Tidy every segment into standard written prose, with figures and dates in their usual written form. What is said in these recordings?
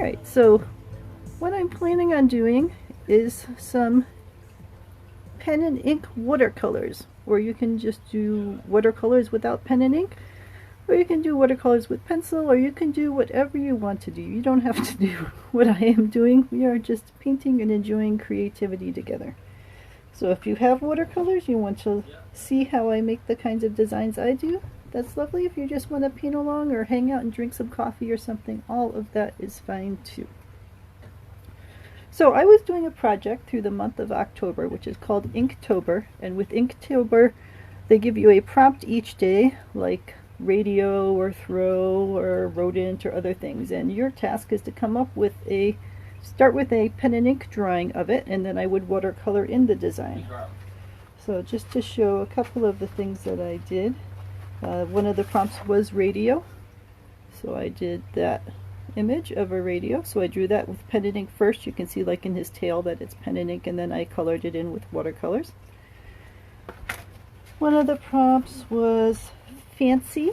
Alright, so what I'm planning on doing is some pen and ink watercolors, or you can just do watercolors without pen and ink, or you can do watercolors with pencil, or you can do whatever you want to do. You don't have to do what I am doing. We are just painting and enjoying creativity together. So if you have watercolors, you want to see how I make the kinds of designs I do, that's lovely. If you just want to paint along or hang out and drink some coffee or something, all of that is fine too. So I was doing a project through the month of October, which is called Inktober, and with Inktober they give you a prompt each day, like radio or throw or rodent or other things, and your task is to come up with start with a pen and ink drawing of it, and then I would watercolor in the design. So just to show a couple of the things that I did, one of the prompts was radio, so I did that image of a radio. So I drew that with pen and ink first. You can see like in his tail that it's pen and ink, and then I colored it in with watercolors. One of the prompts was fancy,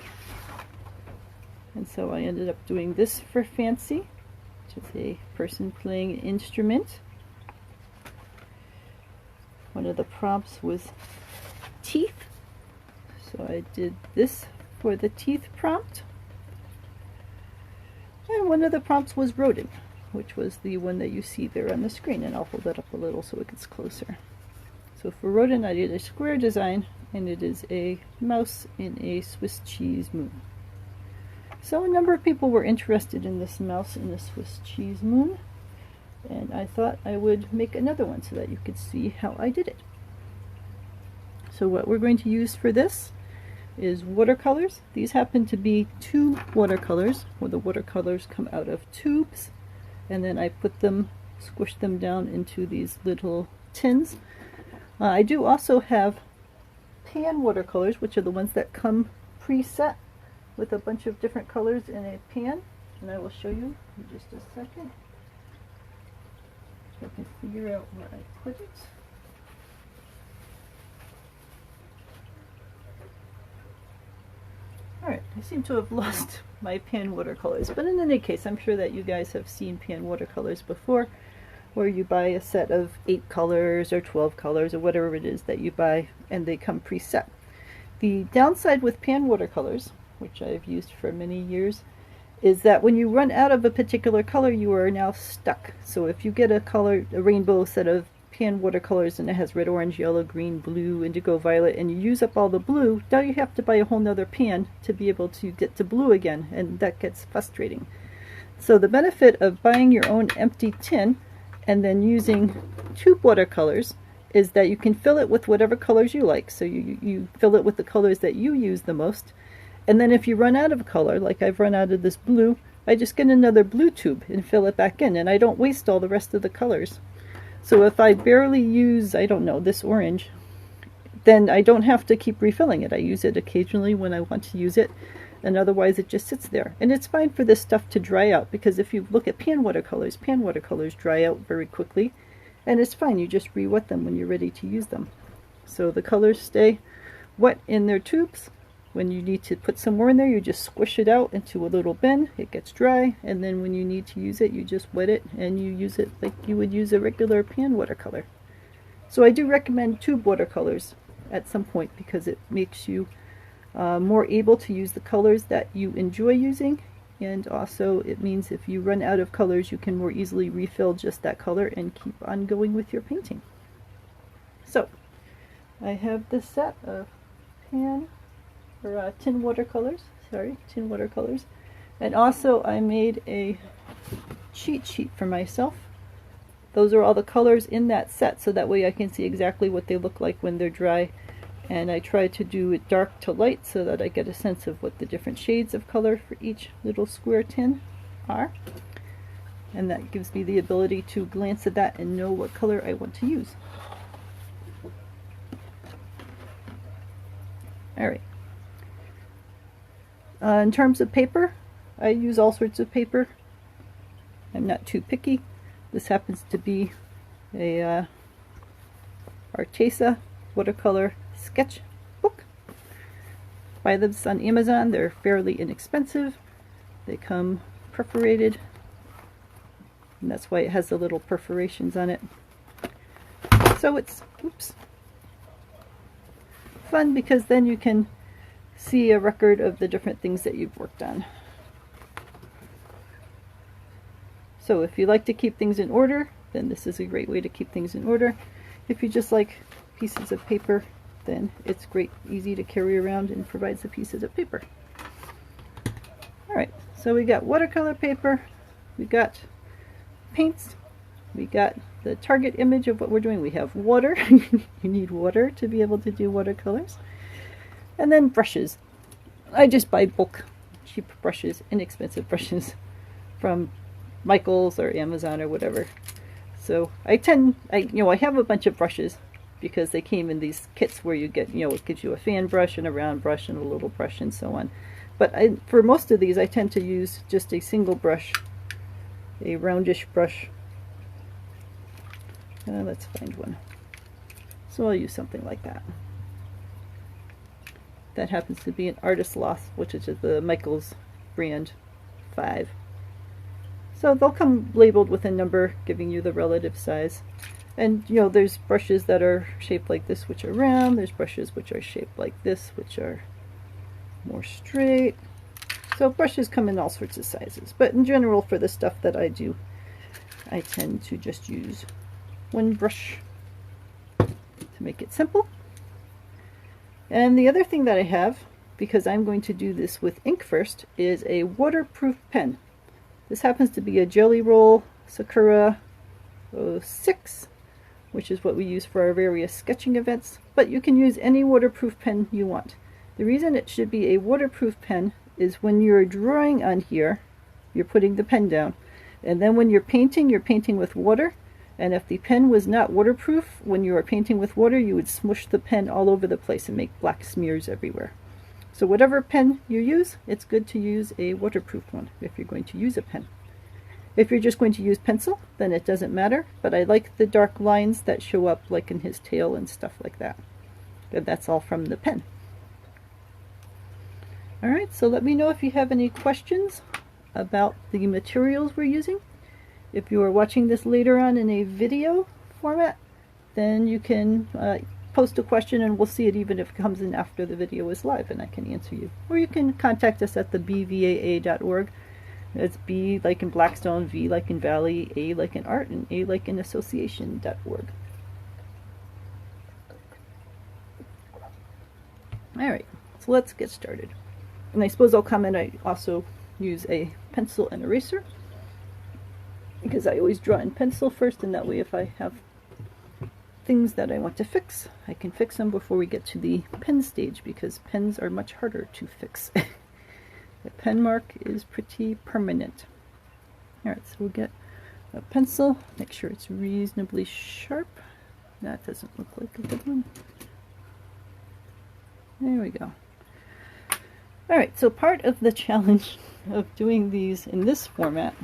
and so I ended up doing this for fancy, which is a person playing an instrument. One of the prompts was teeth, so I did this for the teeth prompt. And one of the prompts was rodent, which was the one that you see there on the screen, and I'll hold that up a little so it gets closer. So for rodent I did a square design, and it is a mouse in a Swiss cheese moon. So a number of people were interested in this mouse in a Swiss cheese moon, and I thought I would make another one so that you could see how I did it. So what we're going to use for this is watercolors. These happen to be tube watercolors, where the watercolors come out of tubes, and then I squish them down into these little tins. I do also have pan watercolors, which are the ones that come preset with a bunch of different colors in a pan, and I will show you in just a second. I can figure out where I put it. Alright, I seem to have lost my pan watercolors, but in any case, I'm sure that you guys have seen pan watercolors before, where you buy a set of 8 colors or 12 colors or whatever it is that you buy, and they come preset. The downside with pan watercolors, which I've used for many years, is that when you run out of a particular color, you are now stuck. So if you get a rainbow set of pan watercolors and it has red, orange, yellow, green, blue, indigo, violet, and you use up all the blue, now you have to buy a whole nother pan to be able to get to blue again, and that gets frustrating. So the benefit of buying your own empty tin and then using tube watercolors is that you can fill it with whatever colors you like. So you fill it with the colors that you use the most, and then if you run out of color, like I've run out of this blue, I just get another blue tube and fill it back in, and I don't waste all the rest of the colors. So if I barely use, I don't know, this orange, then I don't have to keep refilling it. I use it occasionally when I want to use it, and otherwise it just sits there. And it's fine for this stuff to dry out, because if you look at pan watercolors dry out very quickly, and it's fine. You just re-wet them when you're ready to use them. So the colors stay wet in their tubes. When you need to put some more in there, you just squish it out into a little bin. It gets dry, and then when you need to use it, you just wet it and you use it like you would use a regular pan watercolor. So I do recommend tube watercolors at some point, because it makes you more able to use the colors that you enjoy using, and also it means if you run out of colors, you can more easily refill just that color and keep on going with your painting. So I have this set of tin watercolors, and also I made a cheat sheet for myself. Those are all the colors in that set, so that way I can see exactly what they look like when they're dry, and I try to do it dark to light so that I get a sense of what the different shades of color for each little square tin are, and that gives me the ability to glance at that and know what color I want to use. Alright. In terms of paper, I use all sorts of paper. I'm not too picky. This happens to be a Arteza watercolor sketch book. Buy this on Amazon. They're fairly inexpensive. They come perforated, and that's why it has the little perforations on it. So it's, oops, fun because then you can see a record of the different things that you've worked on. So if you like to keep things in order, then this is a great way to keep things in order. If you just like pieces of paper, then it's great, easy to carry around and provides the pieces of paper. Alright, so we got watercolor paper, we got paints, we got the target image of what we're doing. We have water. You need water to be able to do watercolors. And then brushes. I just buy bulk, cheap brushes, inexpensive brushes from Michael's or Amazon or whatever. So I have a bunch of brushes because they came in these kits where you get, it gives you a fan brush and a round brush and a little brush and so on. But for most of these, I tend to use just a single brush, a roundish brush. Let's find one. So I'll use something like that. That happens to be an Artist Loss, which is the Michael's brand 5. So they'll come labeled with a number giving you the relative size. And there's brushes that are shaped like this, which are round. There's brushes which are shaped like this, which are more straight. So brushes come in all sorts of sizes. But in general, for the stuff that I do, I tend to just use one brush to make it simple. And the other thing that I have, because I'm going to do this with ink first, is a waterproof pen. This happens to be a Jelly Roll Sakura 06, which is what we use for our various sketching events, but you can use any waterproof pen you want. The reason it should be a waterproof pen is when you're drawing on here, you're putting the pen down, and then when you're painting with water, and if the pen was not waterproof, when you are painting with water, you would smush the pen all over the place and make black smears everywhere. So whatever pen you use, it's good to use a waterproof one if you're going to use a pen. If you're just going to use pencil, then it doesn't matter, but I like the dark lines that show up like in his tail and stuff like that. And that's all from the pen. Alright, so let me know if you have any questions about the materials we're using. If you are watching this later on in a video format, then you can post a question and we'll see it even if it comes in after the video is live and I can answer you. Or you can contact us at the bvaa.org. That's B like in Blackstone, V like in Valley, A like in Art, and A like in Association.org. Alright, so let's get started. And I suppose I'll comment, I also use a pencil and eraser, because I always draw in pencil first, and that way if I have things that I want to fix, I can fix them before we get to the pen stage, because pens are much harder to fix. The pen mark is pretty permanent. Alright, so we'll get a pencil, make sure it's reasonably sharp. That doesn't look like a good one. There we go. Alright, so part of the challenge of doing these in this format,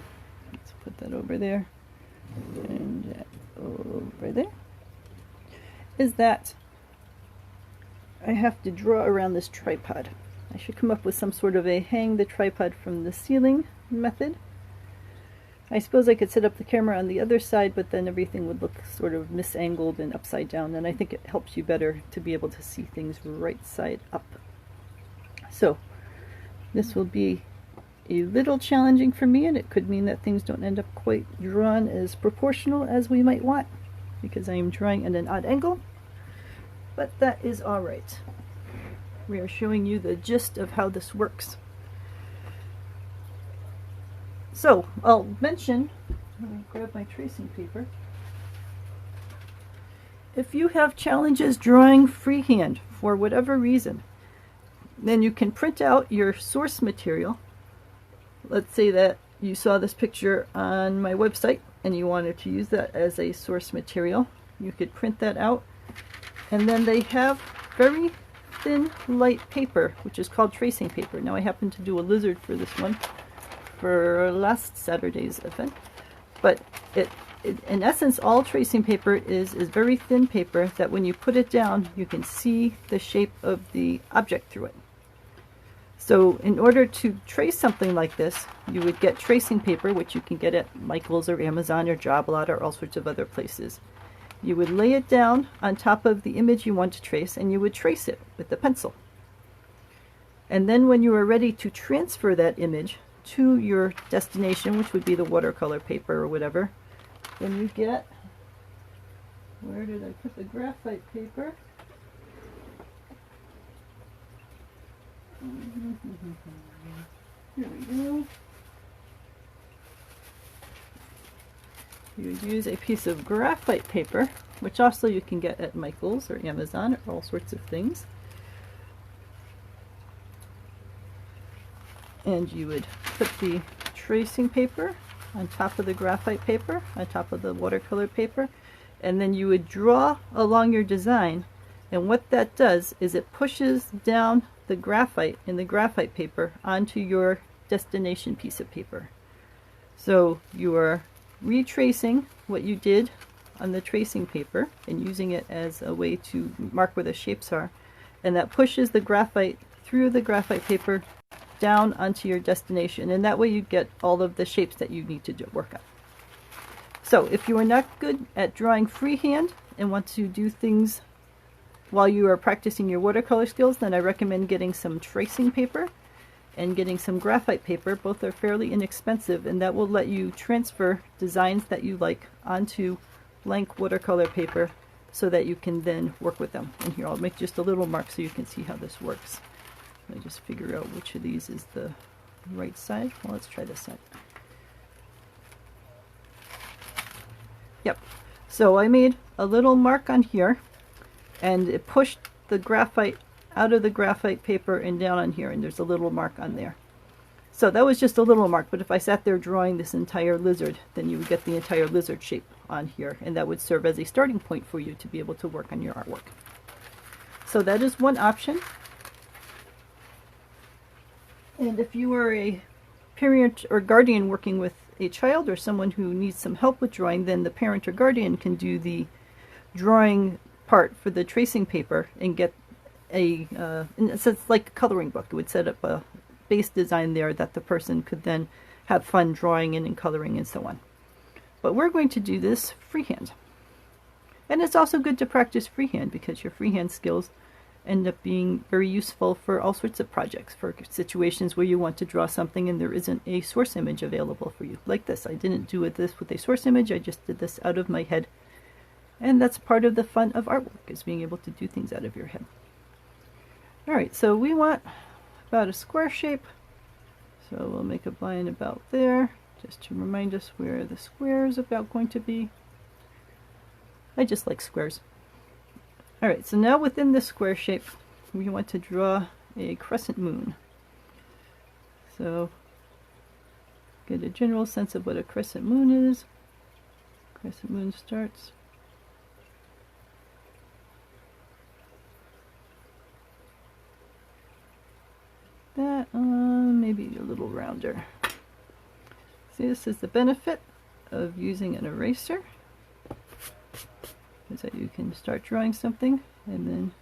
let's put that over there, and that over there, is that I have to draw around this tripod. I should come up with some sort of a hang the tripod from the ceiling method. I suppose I could set up the camera on the other side, but then everything would look sort of misangled and upside down, and I think it helps you better to be able to see things right side up. So this will be a little challenging for me, and it could mean that things don't end up quite drawn as proportional as we might want, because I am drawing at an odd angle, but that is alright. We are showing you the gist of how this works. So I'll mention, let me grab my tracing paper. If you have challenges drawing freehand for whatever reason, then you can print out your source material. Let's say that you saw this picture on my website and you wanted to use that as a source material. You could print that out, and then they have very thin light paper, which is called tracing paper. Now I happen to do a lizard for this one for last Saturday's event, but in essence all tracing paper is very thin paper that when you put it down you can see the shape of the object through it. So in order to trace something like this, you would get tracing paper, which you can get at Michael's or Amazon or Job-Lot or all sorts of other places. You would lay it down on top of the image you want to trace, and you would trace it with the pencil. And then when you are ready to transfer that image to your destination, which would be the watercolor paper or whatever, then you get, where did I put the graphite paper? Here we go. You would use a piece of graphite paper, which also you can get at Michael's or Amazon or all sorts of things. And you would put the tracing paper on top of the graphite paper, on top of the watercolor paper, and then you would draw along your design. And what that does is it pushes down the graphite in the graphite paper onto your destination piece of paper. So you are retracing what you did on the tracing paper and using it as a way to mark where the shapes are, and that pushes the graphite through the graphite paper down onto your destination, and that way you get all of the shapes that you need to work on. So if you are not good at drawing freehand and want to do things while you are practicing your watercolor skills, then I recommend getting some tracing paper and getting some graphite paper. Both are fairly inexpensive, and that will let you transfer designs that you like onto blank watercolor paper so that you can then work with them. And here I'll make just a little mark so you can see how this works. Let me just figure out which of these is the right side. Well, let's try this side. Yep. So I made a little mark on here, and it pushed the graphite out of the graphite paper and down on here, and there's a little mark on there. So that was just a little mark, but if I sat there drawing this entire lizard, then you would get the entire lizard shape on here, and that would serve as a starting point for you to be able to work on your artwork. So that is one option. And if you are a parent or guardian working with a child or someone who needs some help with drawing, then the parent or guardian can do the drawing part for the tracing paper and get a, it's like a coloring book. It would set up a base design there that the person could then have fun drawing in and coloring and so on. But we're going to do this freehand. And it's also good to practice freehand because your freehand skills end up being very useful for all sorts of projects, for situations where you want to draw something and there isn't a source image available for you. Like this. I didn't do this with a source image, I just did this out of my head. And that's part of the fun of artwork, is being able to do things out of your head. Alright, so we want about a square shape. So we'll make a line about there, just to remind us where the square is about going to be. I just like squares. Alright, so now within this square shape, we want to draw a crescent moon. So, get a general sense of what a crescent moon is. Crescent moon starts. That, maybe a little rounder. See, this is the benefit of using an eraser, is that you can start drawing something and then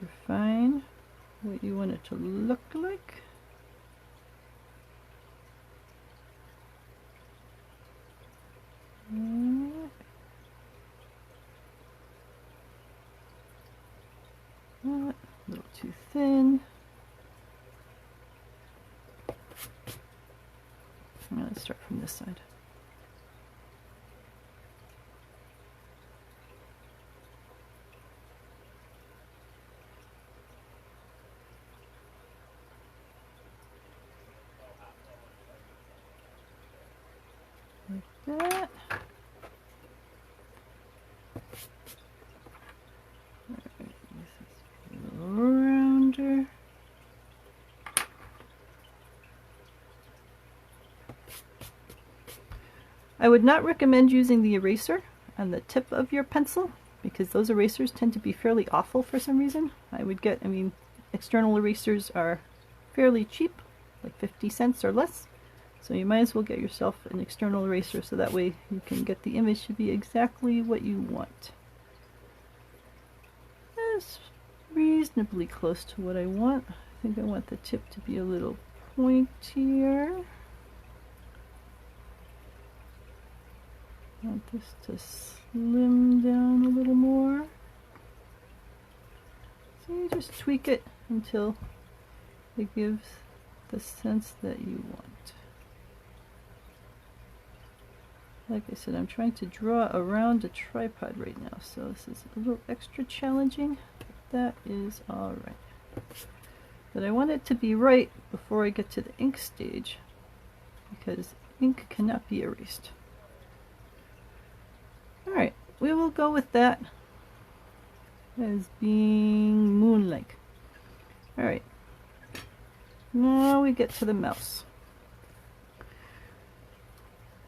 refine what you want it to look like. A little too thin. Now let's start from this side. Like that. Rounder. I would not recommend using the eraser on the tip of your pencil because those erasers tend to be fairly awful for some reason. External erasers are fairly cheap, like 50 cents or less. So you might as well get yourself an external eraser so that way you can get the image to be exactly what you want. That's reasonably close to what I want, I think I want the tip to be a little pointier. I want this to slim down a little more. So you just tweak it until it gives the sense that you want. Like I said, I'm trying to draw around a tripod right now, so this is a little extra challenging, but that is alright. But I want it to be right before I get to the ink stage, because ink cannot be erased. Alright, we will go with that as being moon-like. Alright, now we get to the mouse.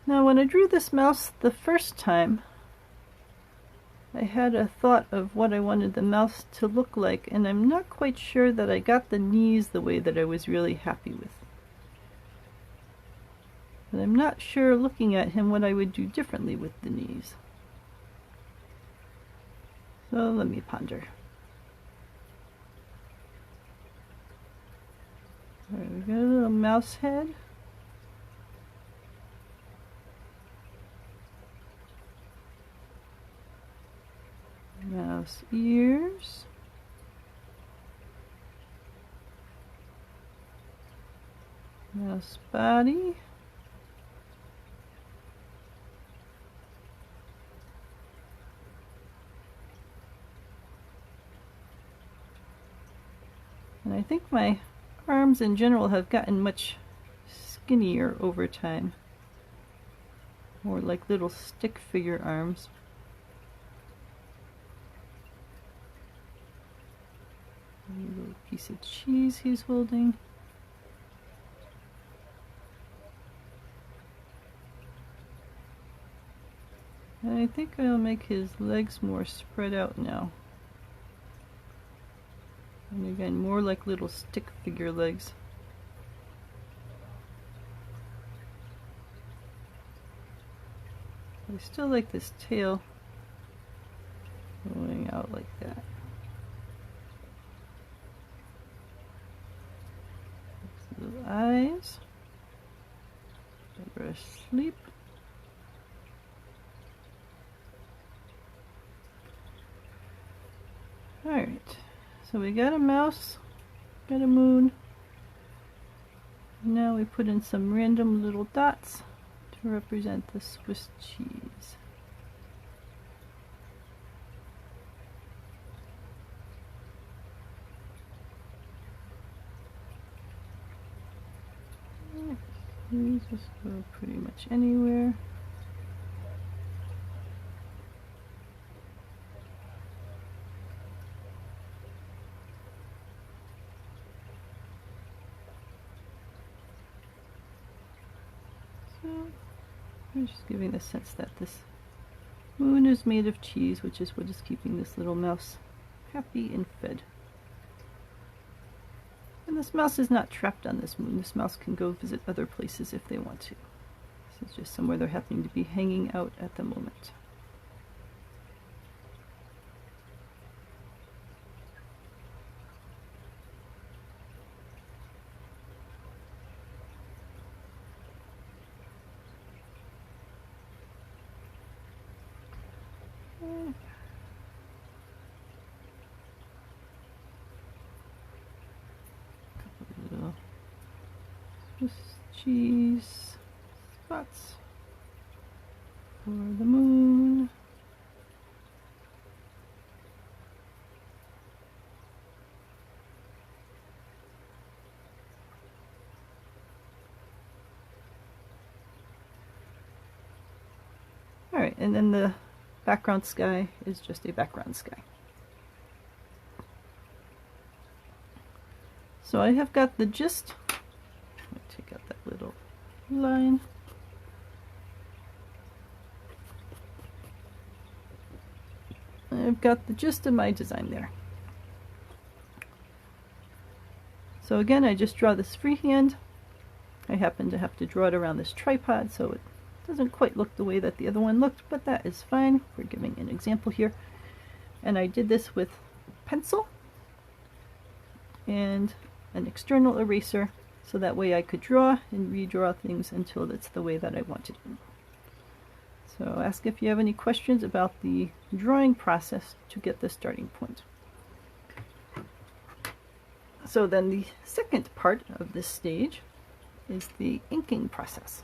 Now when I drew this mouse the first time, I had a thought of what I wanted the mouse to look like, and I'm not quite sure that I got the knees the way that I was really happy with. But I'm not sure, looking at him, what I would do differently with the knees. So let me ponder. Alright, we got a little mouse head. Mouse ears. Mouse body. And I think my arms in general have gotten much skinnier over time. More like little stick figure arms. A little piece of cheese he's holding. And I think I'll make his legs more spread out now. And again, more like little stick figure legs. I still like this tail going out like that. Little eyes. Never asleep. Alright, so we got a mouse, got a moon. Now we put in some random little dots to represent the Swiss cheese. These just go pretty much anywhere. So I'm just giving the sense that this moon is made of cheese, which is what is keeping this little mouse happy and fed. And this mouse is not trapped on this moon. This mouse can go visit other places if they want to. This is just somewhere they're happening to be hanging out at the moment. Just cheese spots for the moon. Alright, and then the background sky is just a background sky. So I have got the gist. Take out that little line. I've got the gist of my design there. So again, I just draw this freehand. I happen to have to draw it around this tripod, so it doesn't quite look the way that the other one looked, but that is fine. We're giving an example here. And I did this with pencil, and an external eraser so that way I could draw and redraw things until it's the way that I wanted it. So ask if you have any questions about the drawing process to get the starting point. So then the second part of this stage is the inking process.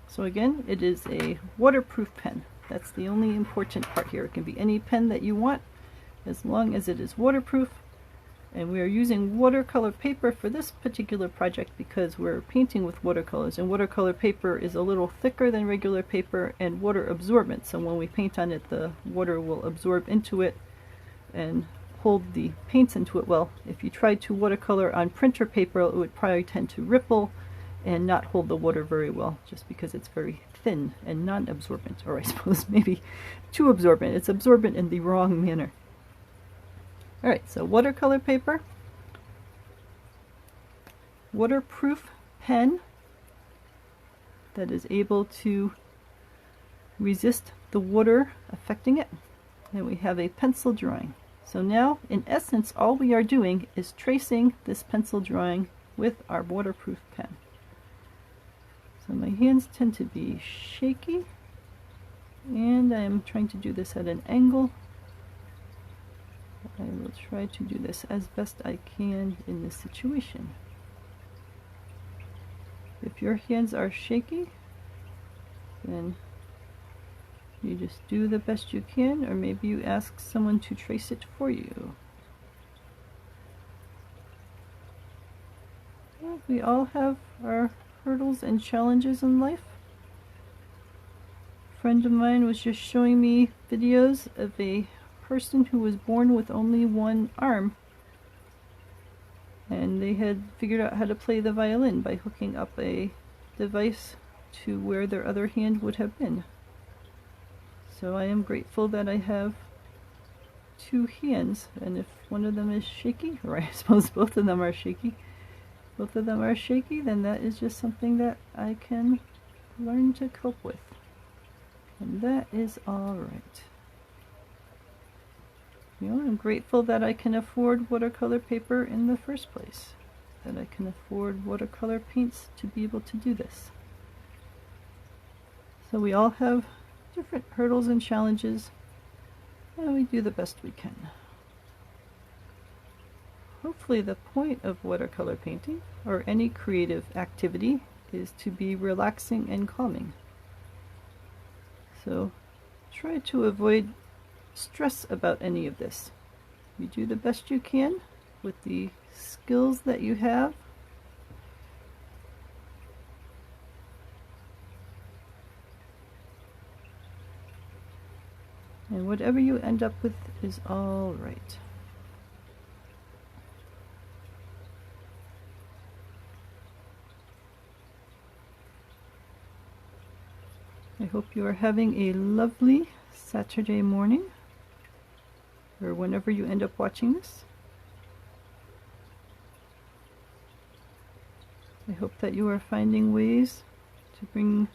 So again, it is a waterproof pen. That's the only important part here. It can be any pen that you want as long as it is waterproof. And we are using watercolor paper for this particular project because we're painting with watercolors, and watercolor paper is a little thicker than regular paper and water absorbent. So when we paint on it, the water will absorb into it and hold the paints into it. Well, if you tried to watercolor on printer paper, it would probably tend to ripple and not hold the water very well, just because it's very thin and non-absorbent, or I suppose maybe too absorbent. It's absorbent in the wrong manner. Alright, so watercolor paper, waterproof pen that is able to resist the water affecting it, and we have a pencil drawing. So now, in essence, all we are doing is tracing this pencil drawing with our waterproof pen. So my hands tend to be shaky, and I am trying to do this at an angle. I will try to do this as best I can in this situation. If your hands are shaky, then you just do the best you can, or maybe you ask someone to trace it for you. Well, we all have our hurdles and challenges in life. A friend of mine was just showing me videos of a person who was born with only one arm, and they had figured out how to play the violin by hooking up a device to where their other hand would have been. So I am grateful that I have two hands, and if one of them is shaky, or I suppose both of them are shaky, then that is just something that I can learn to cope with, and that is alright. You know, I'm grateful that I can afford watercolor paper in the first place, that I can afford watercolor paints to be able to do this. So we all have different hurdles and challenges, and we do the best we can. Hopefully the point of watercolor painting, or any creative activity, is to be relaxing and calming. So try to avoid stress about any of this. You do the best you can with the skills that you have. And whatever you end up with is all right. I hope you are having a lovely Saturday morning, or whenever you end up watching this. I hope that you are finding ways to bring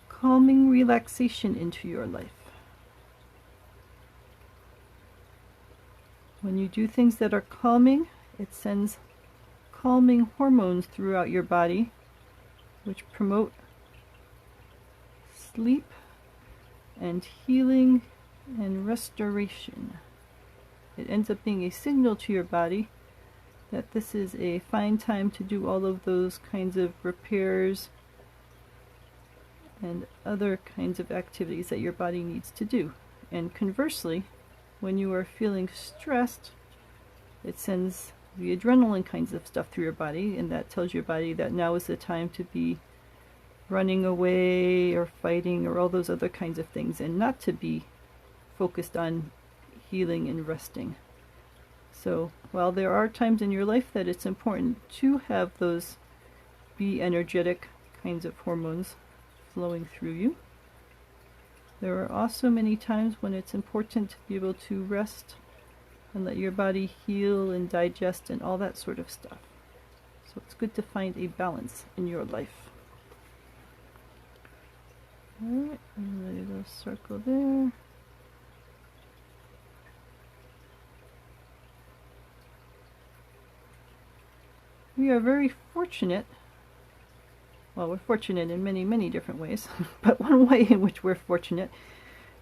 calming relaxation into your life. When you do things that are calming, it sends calming hormones throughout your body, which promote sleep and healing and restoration. It ends up being a signal to your body that this is a fine time to do all of those kinds of repairs and other kinds of activities that your body needs to do. And conversely, when you are feeling stressed, it sends the adrenaline kinds of stuff through your body, and that tells your body that now is the time to be running away or fighting or all those other kinds of things, and not to be focused on healing and resting. So while there are times in your life that it's important to have those be energetic kinds of hormones flowing through you, there are also many times when it's important to be able to rest and let your body heal and digest and all that sort of stuff. So it's good to find a balance in your life. Alright, a little circle there. we are very fortunate. Well, we're fortunate in many, many different ways, but one way in which we're fortunate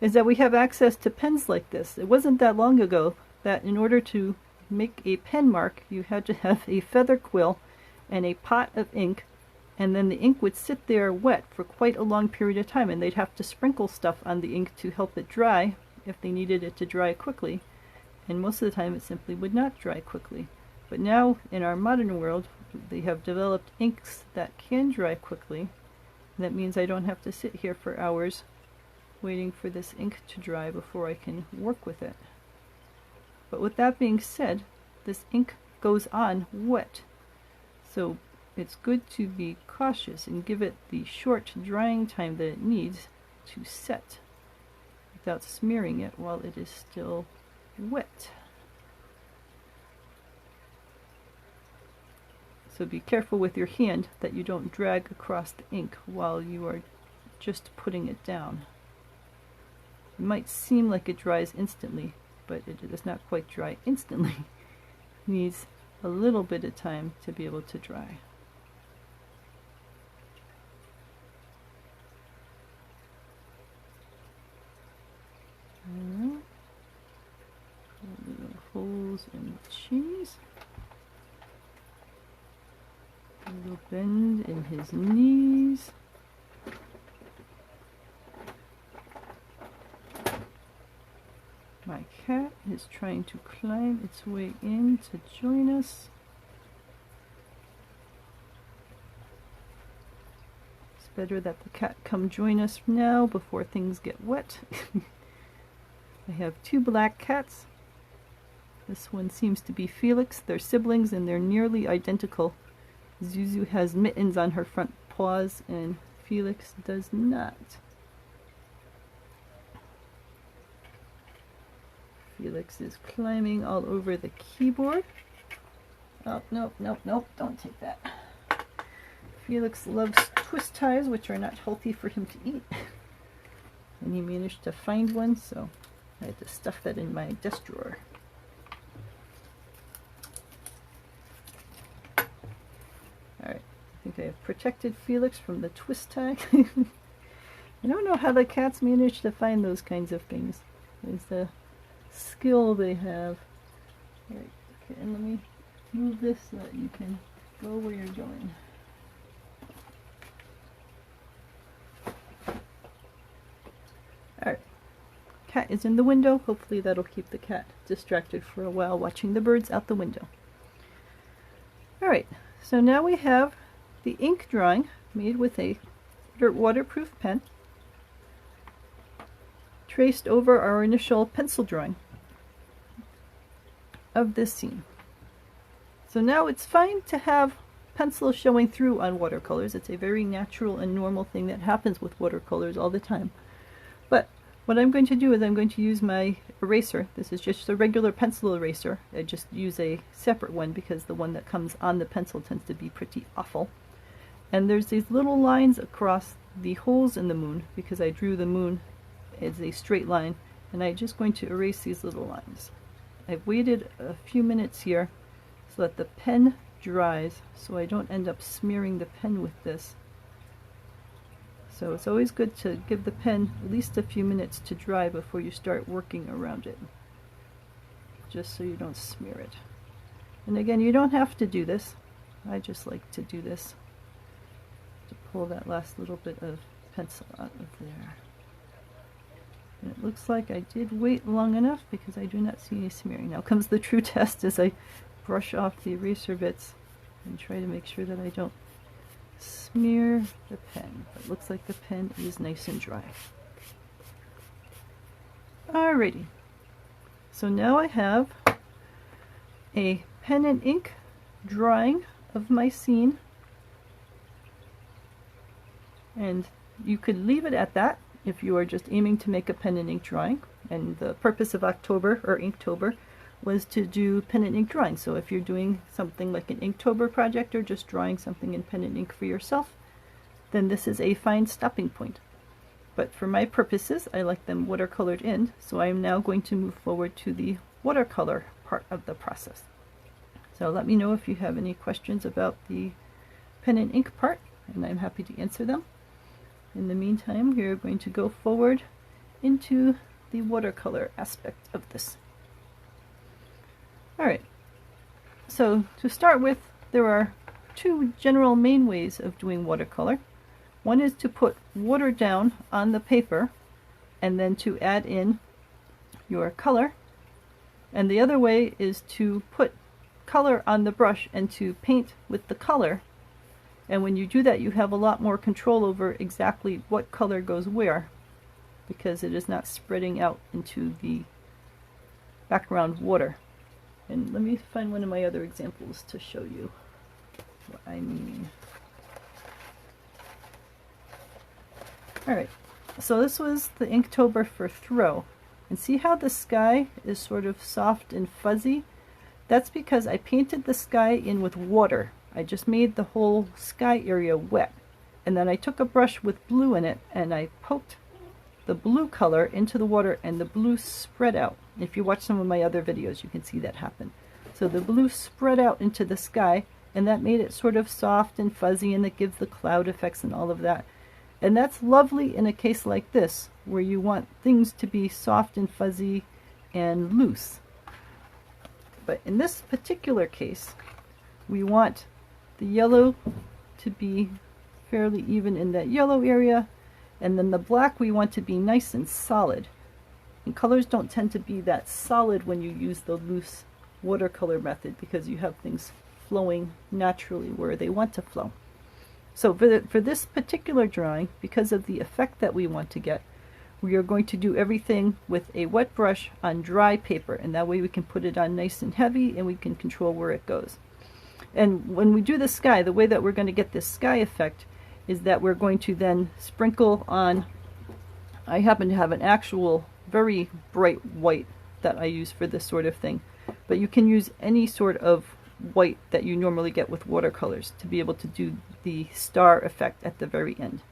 is that we have access to pens like this. It wasn't that long ago that in order to make a pen mark, you had to have a feather quill and a pot of ink, and then the ink would sit there wet for quite a long period of time, and they'd have to sprinkle stuff on the ink to help it dry if they needed it to dry quickly, and most of the time it simply would not dry quickly. But now in our modern world, they have developed inks that can dry quickly. That means I don't have to sit here for hours waiting for this ink to dry before I can work with it. But with that being said, this ink goes on wet, so it's good to be cautious and give it the short drying time that it needs to set without smearing it while it is still wet. So be careful with your hand that you don't drag across the ink while you are just putting it down. It might seem like it dries instantly, but it does not quite dry instantly. It needs a little bit of time to be able to dry. Little holes in the cheese. A little bend in his knees. My cat is trying to climb its way in to join us. It's better that the cat come join us now before things get wet. I have two black cats. This one seems to be Felix. They're siblings and they're nearly identical. Zuzu has mittens on her front paws and Felix does not. Felix is climbing all over the keyboard. Oh, nope, nope, nope, don't take that. Felix loves twist ties, which are not healthy for him to eat. And he managed to find one, so I had to stuff that in my desk drawer. Alright, I think I have protected Felix from the twist tie. I don't know how the cats manage to find those kinds of things. There's the skill they have. Alright, okay, and let me move this so that you can go where you're going. Alright, cat is in the window. Hopefully that'll keep the cat distracted for a while watching the birds out the window. Alright, so now we have the ink drawing made with a waterproof pen traced over our initial pencil drawing of this scene. So now it's fine to have pencil showing through on watercolors. It's a very natural and normal thing that happens with watercolors all the time. But what I'm going to do is I'm going to use my eraser. This is just a regular pencil eraser. I just use a separate one because the one that comes on the pencil tends to be pretty awful. And there's these little lines across the holes in the moon because I drew the moon as a straight line, and I'm just going to erase these little lines. I've waited a few minutes here so that the pen dries so I don't end up smearing the pen with this. So it's always good to give the pen at least a few minutes to dry before you start working around it, just so you don't smear it. And again, you don't have to do this. I just like to do this to pull that last little bit of pencil out of there. And it looks like I did wait long enough because I do not see any smearing. Now comes the true test as I brush off the eraser bits and try to make sure that I don't smear the pen. But it looks like the pen is nice and dry. Alrighty. So now I have a pen and ink drawing of my scene. And you could leave it at that if you are just aiming to make a pen and ink drawing. And the purpose of October, or Inktober, was to do pen and ink drawing. So if you're doing something like an Inktober project or just drawing something in pen and ink for yourself, then this is a fine stopping point. But for my purposes, I like them watercolored in, so I am now going to move forward to the watercolor part of the process. So let me know if you have any questions about the pen and ink part, and I'm happy to answer them. In the meantime, we're going to go forward into the watercolor aspect of this. Alright, so to start with, there are two general main ways of doing watercolor. One is to put water down on the paper and then to add in your color, and the other way is to put color on the brush and to paint with the color. And when you do that, you have a lot more control over exactly what color goes where, because it is not spreading out into the background water. And let me find one of my other examples to show you what I mean. Alright, so this was the Inktober for Throw. And see how the sky is sort of soft and fuzzy? That's because I painted the sky in with water. I just made the whole sky area wet. And then I took a brush with blue in it and I poked the blue color into the water, and the blue spread out. If you watch some of my other videos, you can see that happen. So the blue spread out into the sky, and that made it sort of soft and fuzzy, and it gives the cloud effects and all of that. And that's lovely in a case like this, where you want things to be soft and fuzzy and loose. But in this particular case, we want the yellow to be fairly even in that yellow area, and then the black we want to be nice and solid. And colors don't tend to be that solid when you use the loose watercolor method, because you have things flowing naturally where they want to flow. So for this particular drawing, because of the effect that we want to get, we are going to do everything with a wet brush on dry paper, and that way we can put it on nice and heavy and we can control where it goes. And when we do the sky, the way that we're going to get this sky effect is that we're going to then sprinkle on, I happen to have an actual very bright white that I use for this sort of thing, but you can use any sort of white that you normally get with watercolors to be able to do the star effect at the very end.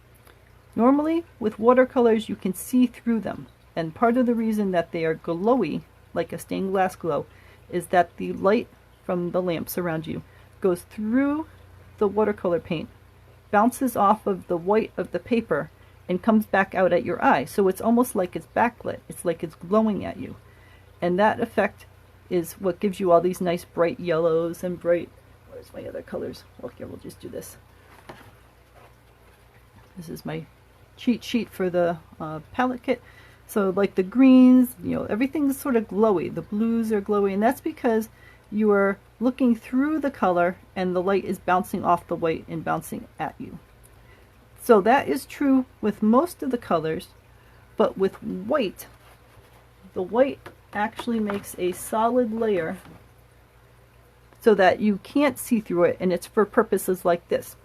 Normally with watercolors you can see through them, and part of the reason that they are glowy, like a stained glass glow, is that the light from the lamps around you goes through the watercolor paint, bounces off of the white of the paper, and comes back out at your eye. So it's almost like it's backlit. It's like it's glowing at you. And that effect is what gives you all these nice bright yellows and bright, where's my other colors? Well, here, we'll just do this. This is my cheat sheet for the palette kit. So like the greens, you know, everything's sort of glowy. The blues are glowy, and that's because you are looking through the color and the light is bouncing off the white and bouncing at you. So that is true with most of the colors, but with white, the white actually makes a solid layer so that you can't see through it, and it's for purposes like this.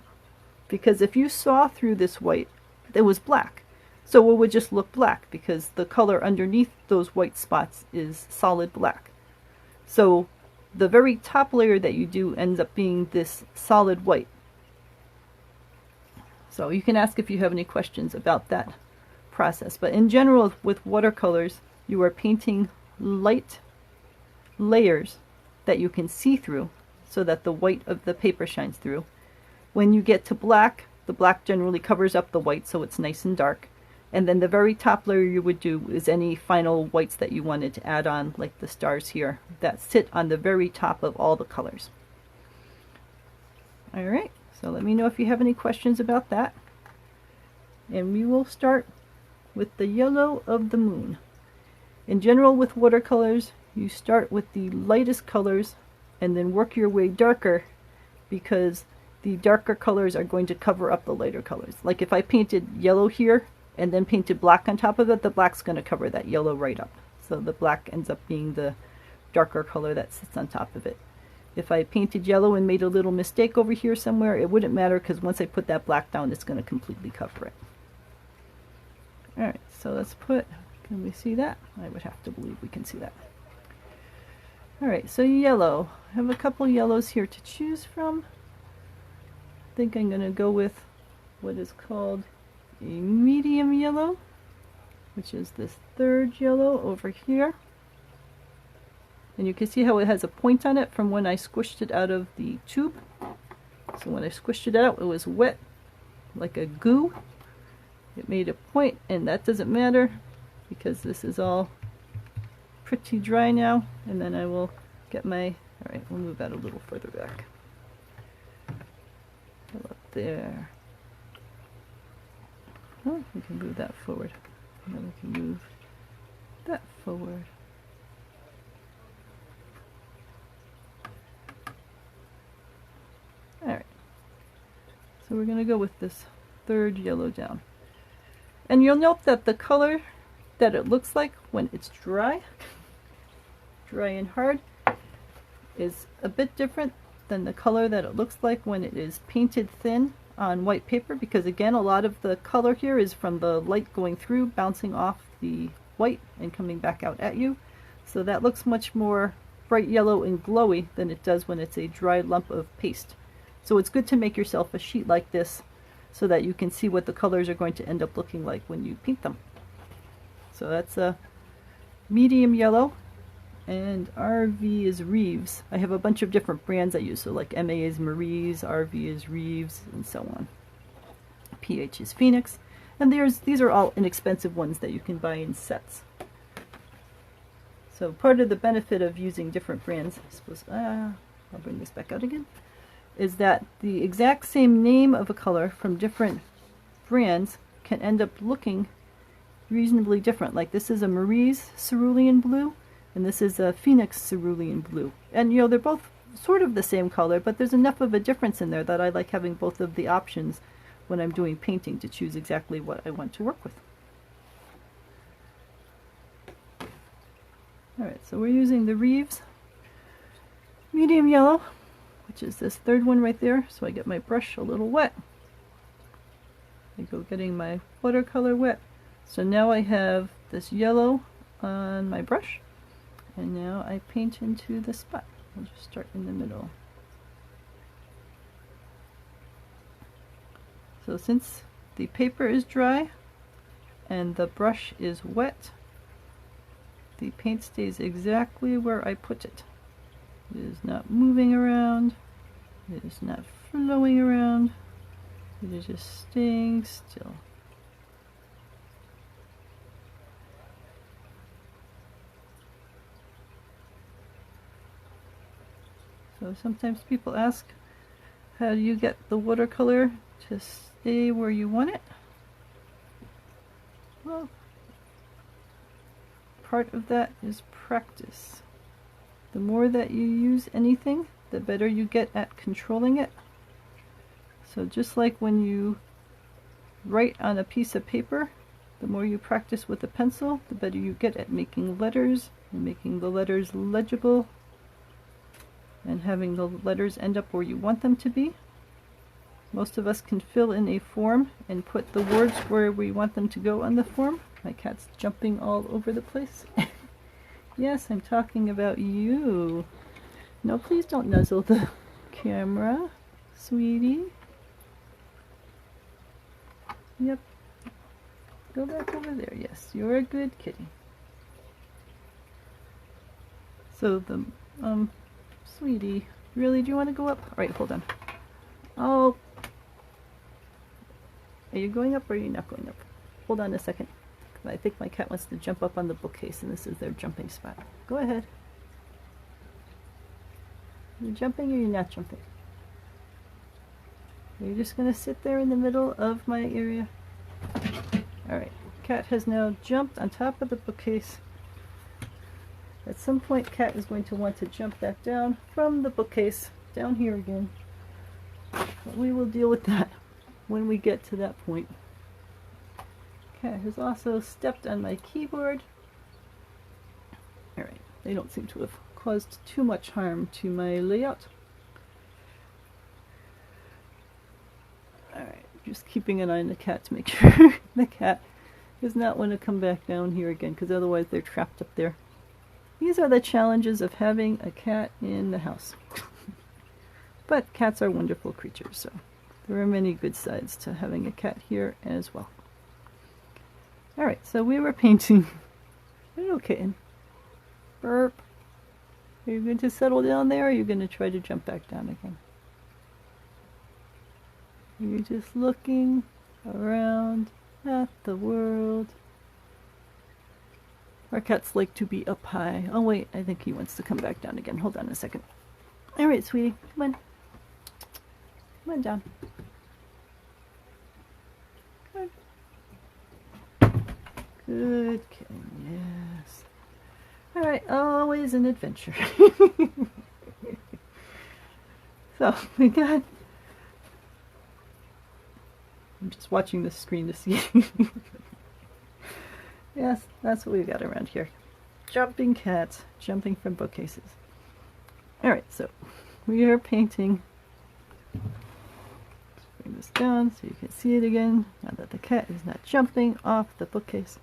Because if you saw through this white, it was black. So it would just look black because the color underneath those white spots is solid black. So the very top layer that you do ends up being this solid white. So you can ask if you have any questions about that process. But in general, with watercolors, you are painting light layers that you can see through so that the white of the paper shines through. When you get to black, the black generally covers up the white so it's nice and dark. And then the very top layer you would do is any final whites that you wanted to add on, like the stars here, that sit on the very top of all the colors. Alright, so let me know if you have any questions about that. And we will start with the yellow of the moon. In general with watercolors, you start with the lightest colors and then work your way darker, because the darker colors are going to cover up the lighter colors. Like if I painted yellow here and then painted black on top of it, the black's going to cover that yellow right up. So the black ends up being the darker color that sits on top of it. If I painted yellow and made a little mistake over here somewhere, it wouldn't matter, because once I put that black down, it's going to completely cover it. Alright, so let's put, can we see that? I would have to believe we can see that. Alright, so yellow. I have a couple yellows here to choose from. I think I'm going to go with what is called a medium yellow, which is this third yellow over here. And you can see how it has a point on it from when I squished it out of the tube. So when I squished it out, it was wet, like a goo. It made a point, and that doesn't matter because this is all pretty dry now. And then I will get my, all right, we'll move that a little further back. Go up there. Oh, we can move that forward. And then we can move that forward. Alright, so we're going to go with this third yellow down. And you'll note that the color that it looks like when it's dry and hard, is a bit different than the color that it looks like when it is painted thin on white paper, because again, a lot of the color here is from the light going through, bouncing off the white and coming back out at you. So that looks much more bright yellow and glowy than it does when it's a dry lump of paste. So it's good to make yourself a sheet like this so that you can see what the colors are going to end up looking like when you paint them. So that's a medium yellow, and RV is Reeves. I have a bunch of different brands I use, so like MA is Marie's, RV is Reeves, and so on. PH is Phoenix, and these are all inexpensive ones that you can buy in sets. So part of the benefit of using different brands, I suppose, I'll bring this back out again, is that the exact same name of a color from different brands can end up looking reasonably different. Like this is a Marie's Cerulean Blue, and this is a Phoenix Cerulean Blue. And you know, they're both sort of the same color, but there's enough of a difference in there that I like having both of the options when I'm doing painting to choose exactly what I want to work with. Alright, so we're using the Reeves medium yellow, which is this third one right there, so I get my brush a little wet. I go getting my watercolor wet. So now I have this yellow on my brush, and now I paint into the spot. I'll just start in the middle. So since the paper is dry and the brush is wet, the paint stays exactly where I put it. It is not moving around, it is not flowing around, it is just staying still. So sometimes people ask, how do you get the watercolor to stay where you want it? Well, part of that is practice. The more that you use anything, the better you get at controlling it. So just like when you write on a piece of paper, the more you practice with a pencil, the better you get at making letters and making the letters legible and having the letters end up where you want them to be. Most of us can fill in a form and put the words where we want them to go on the form. My cat's jumping all over the place. Yes, I'm talking about you. No, please don't nuzzle the camera, sweetie. Yep. Go back over there. Yes, you're a good kitty. So the, sweetie, really, do you want to go up? All right, hold on. Oh, are you going up or are you not going up? Hold on a second. I think my cat wants to jump up on the bookcase, and this is their jumping spot. Go ahead. Are you jumping or are you not jumping? Are you just going to sit there in the middle of my area? Alright, cat has now jumped on top of the bookcase. At some point, cat is going to want to jump back down from the bookcase, down here again. But we will deal with that when we get to that point. Cat has also stepped on my keyboard. Alright, they don't seem to have caused too much harm to my layout. Alright, just keeping an eye on the cat to make sure the cat does not want to come back down here again, because otherwise they're trapped up there. These are the challenges of having a cat in the house. But cats are wonderful creatures, so there are many good sides to having a cat here as well. Alright, so we were painting. Are you okay? Burp. Are you going to settle down there, or are you going to try to jump back down again? You're just looking around at the world. Our cats like to be up high. Oh wait, I think he wants to come back down again. Hold on a second. Alright, sweetie, come on. Come on down. Good. Good kitten, yes. Alright, always an adventure. So, we got... I'm just watching the screen to see. Yes, that's what we've got around here. Jumping cats, jumping from bookcases. Alright, so we are painting. Let's bring this down so you can see it again, now that the cat is not jumping off the bookcase.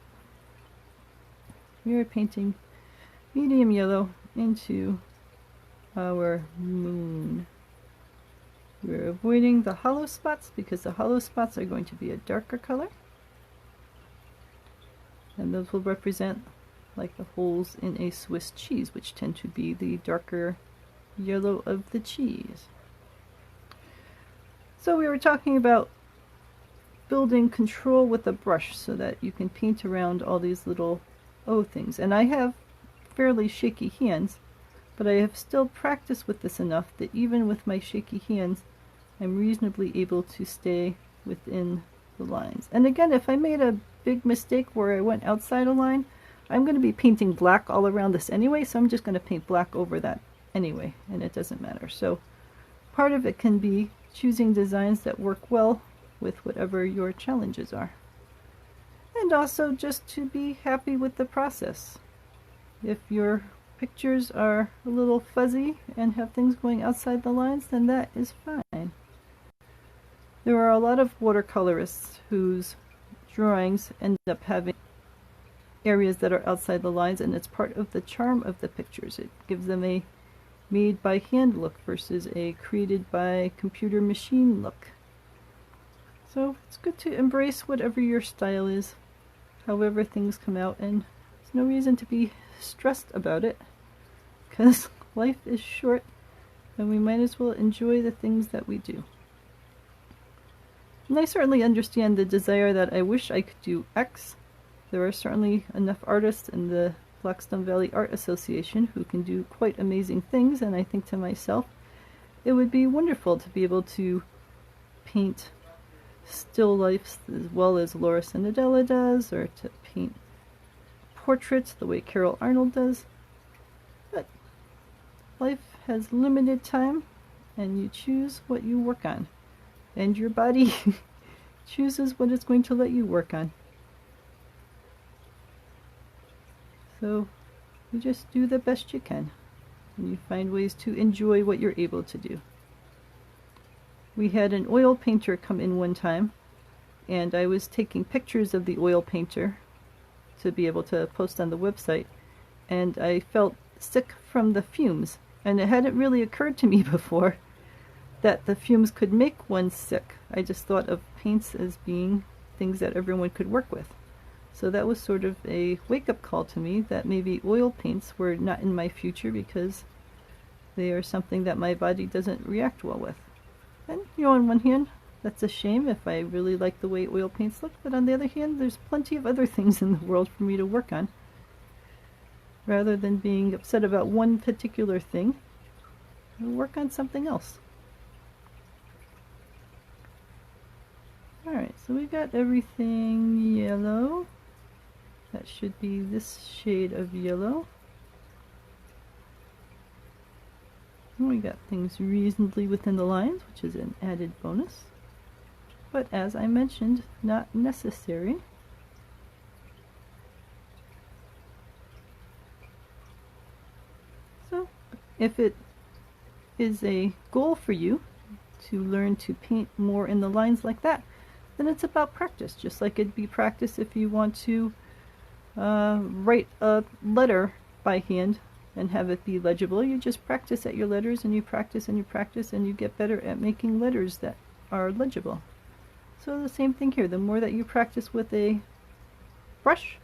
We are painting medium yellow into our moon. We're avoiding the hollow spots because the hollow spots are going to be a darker color. And those will represent like the holes in a Swiss cheese, which tend to be the darker yellow of the cheese. So we were talking about building control with a brush so that you can paint around all these little O things. And I have fairly shaky hands, but I have still practiced with this enough that even with my shaky hands, I'm reasonably able to stay within the lines. And again, if I made a big mistake where I went outside a line, I'm going to be painting black all around this anyway, so I'm just going to paint black over that anyway, and it doesn't matter. So part of it can be choosing designs that work well with whatever your challenges are. And also just to be happy with the process. If your pictures are a little fuzzy and have things going outside the lines, then that is fine. There are a lot of watercolorists whose drawings end up having areas that are outside the lines, and it's part of the charm of the pictures. It gives them a made by hand look versus a created by computer machine look. So it's good to embrace whatever your style is, however things come out, and there's no reason to be stressed about it because life is short and we might as well enjoy the things that we do. And I certainly understand the desire that I wish I could do X. There are certainly enough artists in the Blackstone Valley Art Association who can do quite amazing things, and I think to myself, it would be wonderful to be able to paint still lifes as well as Laura Sinadella does, or to paint portraits the way Carol Arnold does. But life has limited time, and you choose what you work on. And your body chooses what it's going to let you work on. So you just do the best you can, and you find ways to enjoy what you're able to do. We had an oil painter come in one time, and I was taking pictures of the oil painter to be able to post on the website, and I felt sick from the fumes, and it hadn't really occurred to me before that the fumes could make one sick. I just thought of paints as being things that everyone could work with. So that was sort of a wake-up call to me that maybe oil paints were not in my future because they are something that my body doesn't react well with. And, you know, on one hand, that's a shame if I really like the way oil paints look, but on the other hand, there's plenty of other things in the world for me to work on. Rather than being upset about one particular thing, I'll work on something else. Alright, so we got everything yellow. That should be this shade of yellow. And we got things reasonably within the lines, which is an added bonus. But as I mentioned, not necessary. So, if it is a goal for you to learn to paint more in the lines like that, then it's about practice, just like it'd be practice if you want to write a letter by hand and have it be legible. You just practice at your letters, and you practice and you practice, and you get better at making letters that are legible. So the same thing here. The more that you practice with a brush,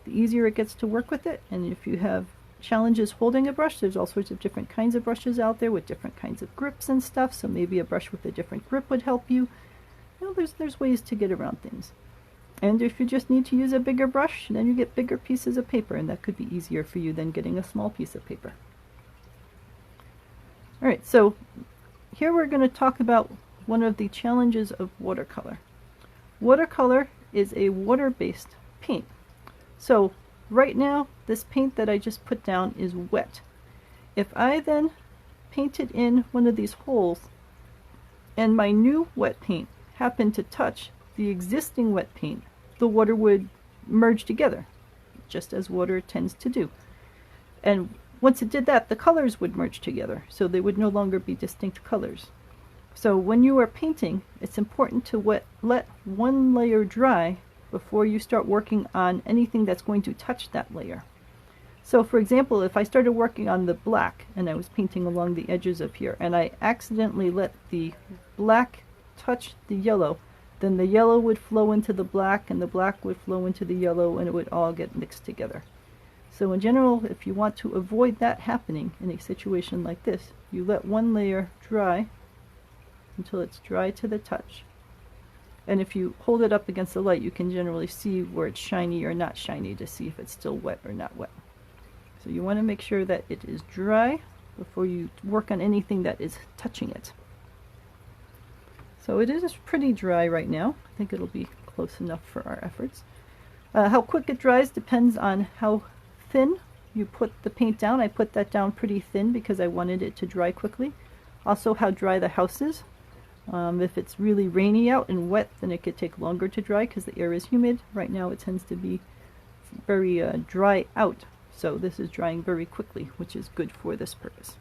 the easier it gets to work with it, and if you have challenges holding a brush. There's all sorts of different kinds of brushes out there with different kinds of grips and stuff, so maybe a brush with a different grip would help you. You know, there's ways to get around things. And if you just need to use a bigger brush, then you get bigger pieces of paper, and that could be easier for you than getting a small piece of paper. Alright, so here we're going to talk about one of the challenges of watercolor. Watercolor is a water-based paint. So right now, this paint that I just put down is wet. If I then painted in one of these holes and my new wet paint happened to touch the existing wet paint, the water would merge together, just as water tends to do. And once it did that, the colors would merge together, so they would no longer be distinct colors. So when you are painting, it's important to let one layer dry before you start working on anything that's going to touch that layer. So for example, if I started working on the black and I was painting along the edges of here and I accidentally let the black touch the yellow, then the yellow would flow into the black and the black would flow into the yellow and it would all get mixed together. So in general, if you want to avoid that happening in a situation like this, you let one layer dry until it's dry to the touch. And if you hold it up against the light, you can generally see where it's shiny or not shiny to see if it's still wet or not wet. So you want to make sure that it is dry before you work on anything that is touching it. So it is pretty dry right now. I think it'll be close enough for our efforts. How quick it dries depends on how thin you put the paint down. I put that down pretty thin because I wanted it to dry quickly. Also how dry the house is. If it's really rainy out and wet, then it could take longer to dry because the air is humid. Right now it tends to be very dry out, so this is drying very quickly, which is good for this purpose.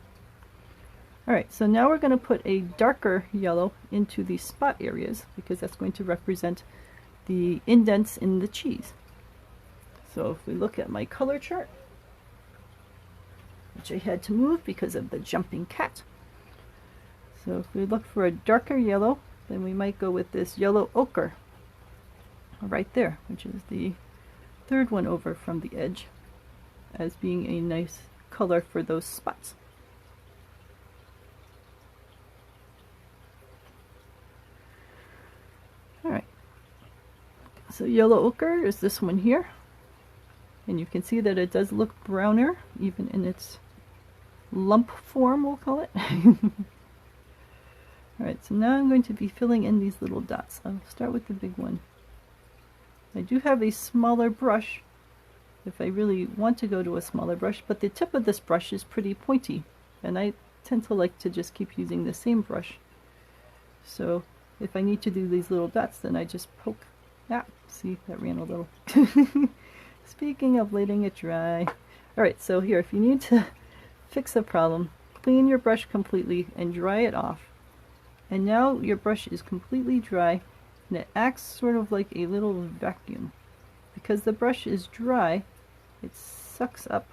Alright, so now we're going to put a darker yellow into the spot areas because that's going to represent the indents in the cheese. So if we look at my color chart, which I had to move because of the jumping cat. So if we look for a darker yellow, then we might go with this yellow ochre right there, which is the third one over from the edge, as being a nice color for those spots. Alright, so yellow ochre is this one here, and you can see that it does look browner, even in its lump form, we'll call it. Alright, so now I'm going to be filling in these little dots. I'll start with the big one. I do have a smaller brush if I really want to go to a smaller brush, but the tip of this brush is pretty pointy, and I tend to like to just keep using the same brush. So if I need to do these little dots, then I just poke. See, that ran a little. Speaking of letting it dry. Alright, so here, if you need to fix a problem, clean your brush completely and dry it off. And now your brush is completely dry, and it acts sort of like a little vacuum. Because the brush is dry, it sucks up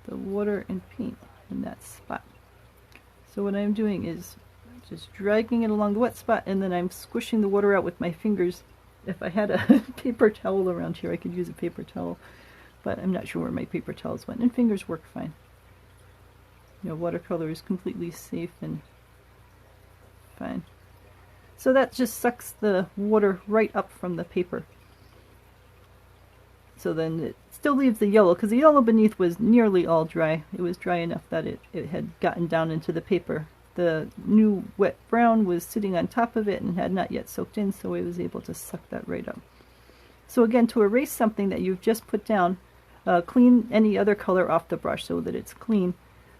the water and paint in that spot. So what I'm doing is just dragging it along the wet spot, and then I'm squishing the water out with my fingers. If I had a paper towel around here, I could use a paper towel, but I'm not sure where my paper towels went, and fingers work fine. You know, watercolor is completely safe and fine. So that just sucks the water right up from the paper. So then it still leaves the yellow, because the yellow beneath was nearly all dry. It was dry enough that it had gotten down into the paper. The new wet brown was sitting on top of it and had not yet soaked in, so it was able to suck that right up. So again, to erase something that you've just put down, clean any other color off the brush so that it's clean,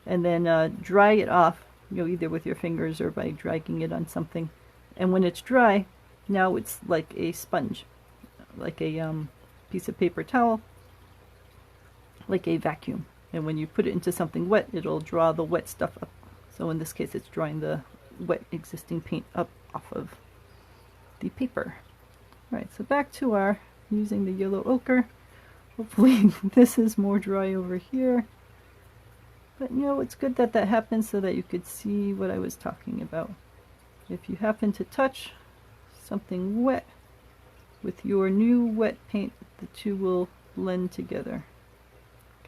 and then dry it off, you know, either with your fingers or by dragging it on something. And when it's dry, now it's like a sponge, like a piece of paper towel, like a vacuum. And when you put it into something wet, it'll draw the wet stuff up. So in this case, it's drawing the wet existing paint up off of the paper. Alright, so back to our using the yellow ochre. Hopefully this is more dry over here. But you know, it's good that that happened so that you could see what I was talking about. If you happen to touch something wet with your new wet paint, the two will blend together.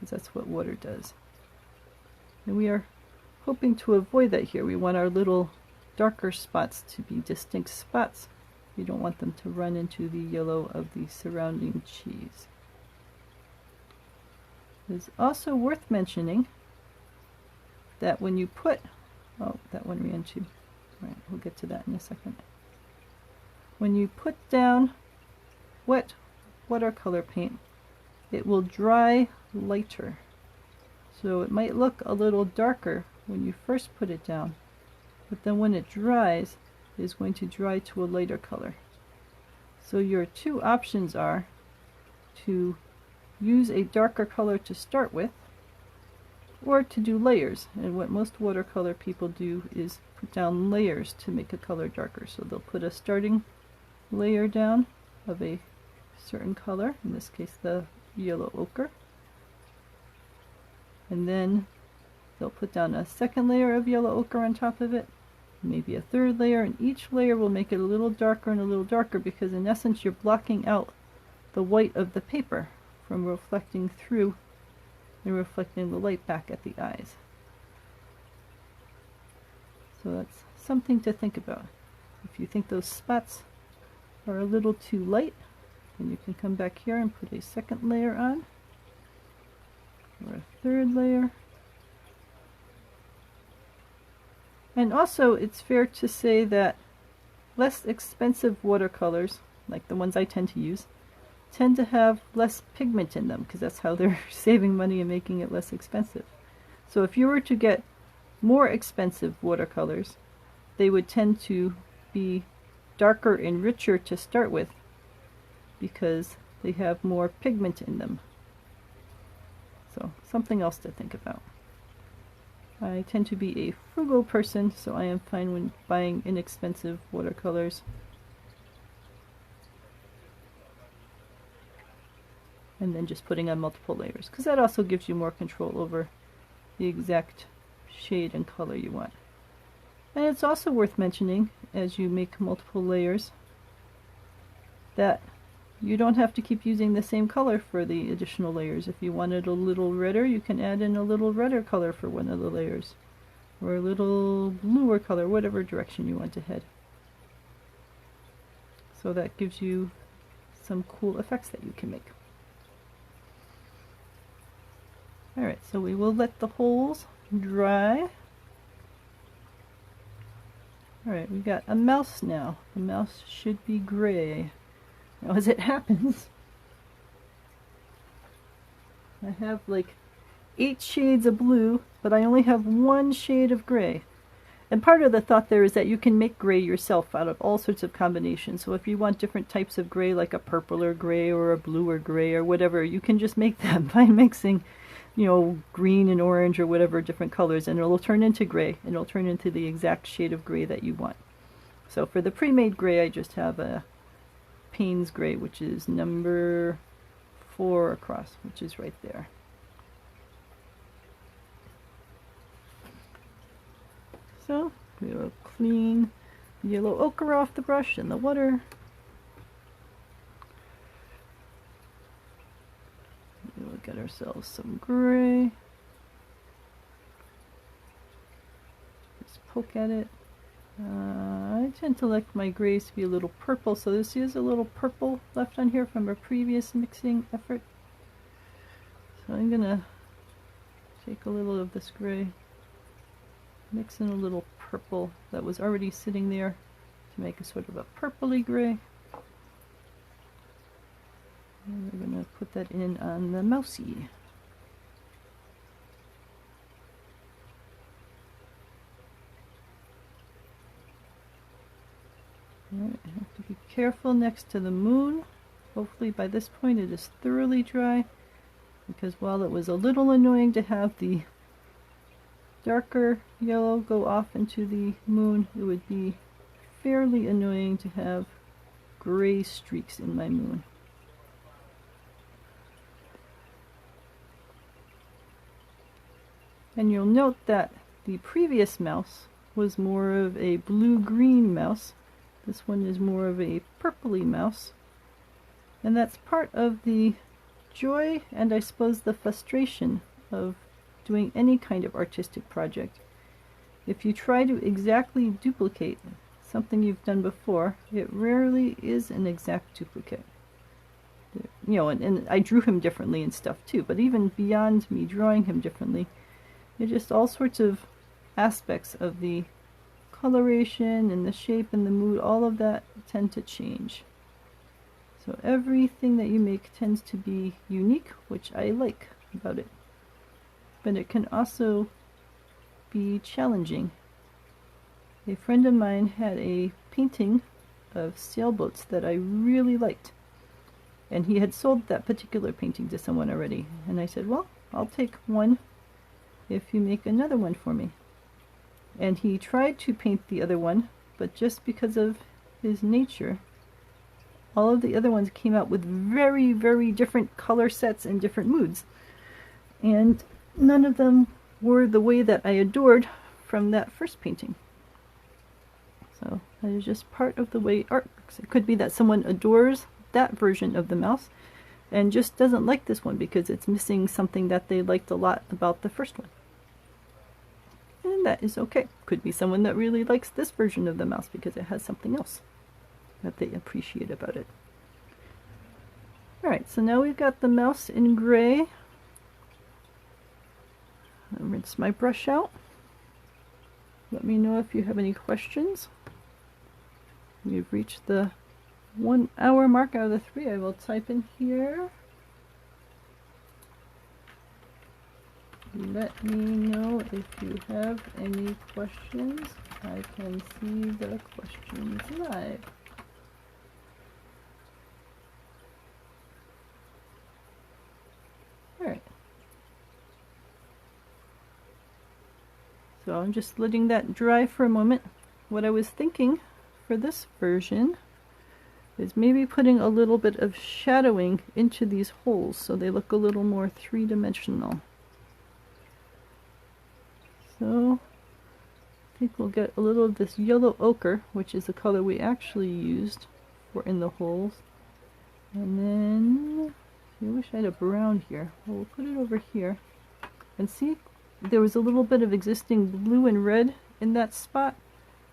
because that's what water does. And we are hoping to avoid that here. We want our little darker spots to be distinct spots. We don't want them to run into the yellow of the surrounding cheese. It's also worth mentioning that when you put, oh, that one ran too. All right, we'll get to that in a second. When you put down wet watercolor paint, it will dry lighter. So it might look a little darker when you first put it down, but then when it dries, it is going to dry to a lighter color. So your two options are to use a darker color to start with, or to do layers. And what most watercolor people do is put down layers to make a color darker. So they'll put a starting layer down of a certain color, in this case the yellow ochre, and then they'll put down a second layer of yellow ochre on top of it, maybe a third layer, and each layer will make it a little darker and a little darker, because in essence you're blocking out the white of the paper from reflecting through and reflecting the light back at the eyes. So that's something to think about. If you think those spots are a little too light, then you can come back here and put a second layer on, or a third layer. And also it's fair to say that less expensive watercolors, like the ones I tend to use, tend to have less pigment in them, because that's how they're saving money and making it less expensive. So if you were to get more expensive watercolors, they would tend to be darker and richer to start with, because they have more pigment in them. So something else to think about. I tend to be a frugal person, so I am fine when buying inexpensive watercolors. And then just putting on multiple layers, because that also gives you more control over the exact shade and color you want. And it's also worth mentioning, as you make multiple layers, that you don't have to keep using the same color for the additional layers. If you wanted a little redder, you can add in a little redder color for one of the layers, or a little bluer color, whatever direction you want to head. So that gives you some cool effects that you can make. Alright, so we will let the holes dry. Alright, we got a mouse now. The mouse should be gray. Now, as it happens, I have like 8 shades of blue, but I only have 1 shade of gray. And part of the thought there is that you can make gray yourself out of all sorts of combinations. So if you want different types of gray, like a purpler gray or a bluer gray or whatever, you can just make them by mixing, you know, green and orange or whatever different colors, and it'll turn into gray, and it'll turn into the exact shade of gray that you want. So for the pre-made gray, I just have a Payne's gray, which is number 4 across, which is right there. So we will clean the yellow ochre off the brush in the water. We'll get ourselves some gray. Just poke at it. I tend to like my grays to be a little purple, so this is a little purple left on here from a previous mixing effort. So I'm gonna take a little of this gray, mix in a little purple that was already sitting there to make a sort of a purpley gray. And we're going to put that in on the mousey. Alright, I have to be careful next to the moon. Hopefully by this point it is thoroughly dry, because while it was a little annoying to have the darker yellow go off into the moon, it would be fairly annoying to have gray streaks in my moon. And you'll note that the previous mouse was more of a blue-green mouse. This one is more of a purpley mouse. And that's part of the joy and I suppose the frustration of doing any kind of artistic project. If you try to exactly duplicate something you've done before, it rarely is an exact duplicate. You know, and I drew him differently and stuff too, but even beyond me drawing him differently, there's just all sorts of aspects of the coloration and the shape and the mood, all of that tend to change. So everything that you make tends to be unique, which I like about it. But it can also be challenging. A friend of mine had a painting of sailboats that I really liked. And he had sold that particular painting to someone already. And I said, well, I'll take one if you make another one for me. And he tried to paint the other one, but just because of his nature, all of the other ones came out with very, very different color sets and different moods. And none of them were the way that I adored from that first painting. So that is just part of the way art works. It could be that someone adores that version of the mouse and just doesn't like this one because it's missing something that they liked a lot about the first one. And that is okay. Could be someone that really likes this version of the mouse because it has something else that they appreciate about it. Alright, so now we've got the mouse in gray. I'll rinse my brush out. Let me know if you have any questions. We've reached the 1 hour mark out of the 3. I will type in here. Let me know if you have any questions. I can see the questions live. Alright. So I'm just letting that dry for a moment. What I was thinking for this version is maybe putting a little bit of shadowing into these holes so they look a little more three-dimensional. So I think we'll get a little of this yellow ochre, which is the color we actually used for in the holes. And then, I wish I had a brown here. Well, we'll put it over here. And see, there was a little bit of existing blue and red in that spot.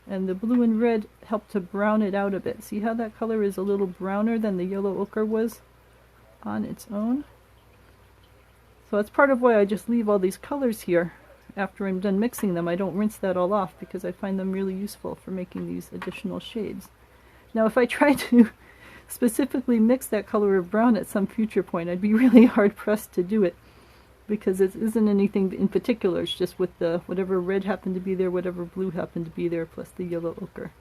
And the blue and red helped to brown it out a bit. See how that color is a little browner than the yellow ochre was on its own? So that's part of why I just leave all these colors here. After I'm done mixing them, I don't rinse that all off because I find them really useful for making these additional shades. Now if I try to specifically mix that color of brown at some future point, I'd be really hard pressed to do it because it isn't anything in particular. It's just with the whatever red happened to be there, whatever blue happened to be there, plus the yellow ochre.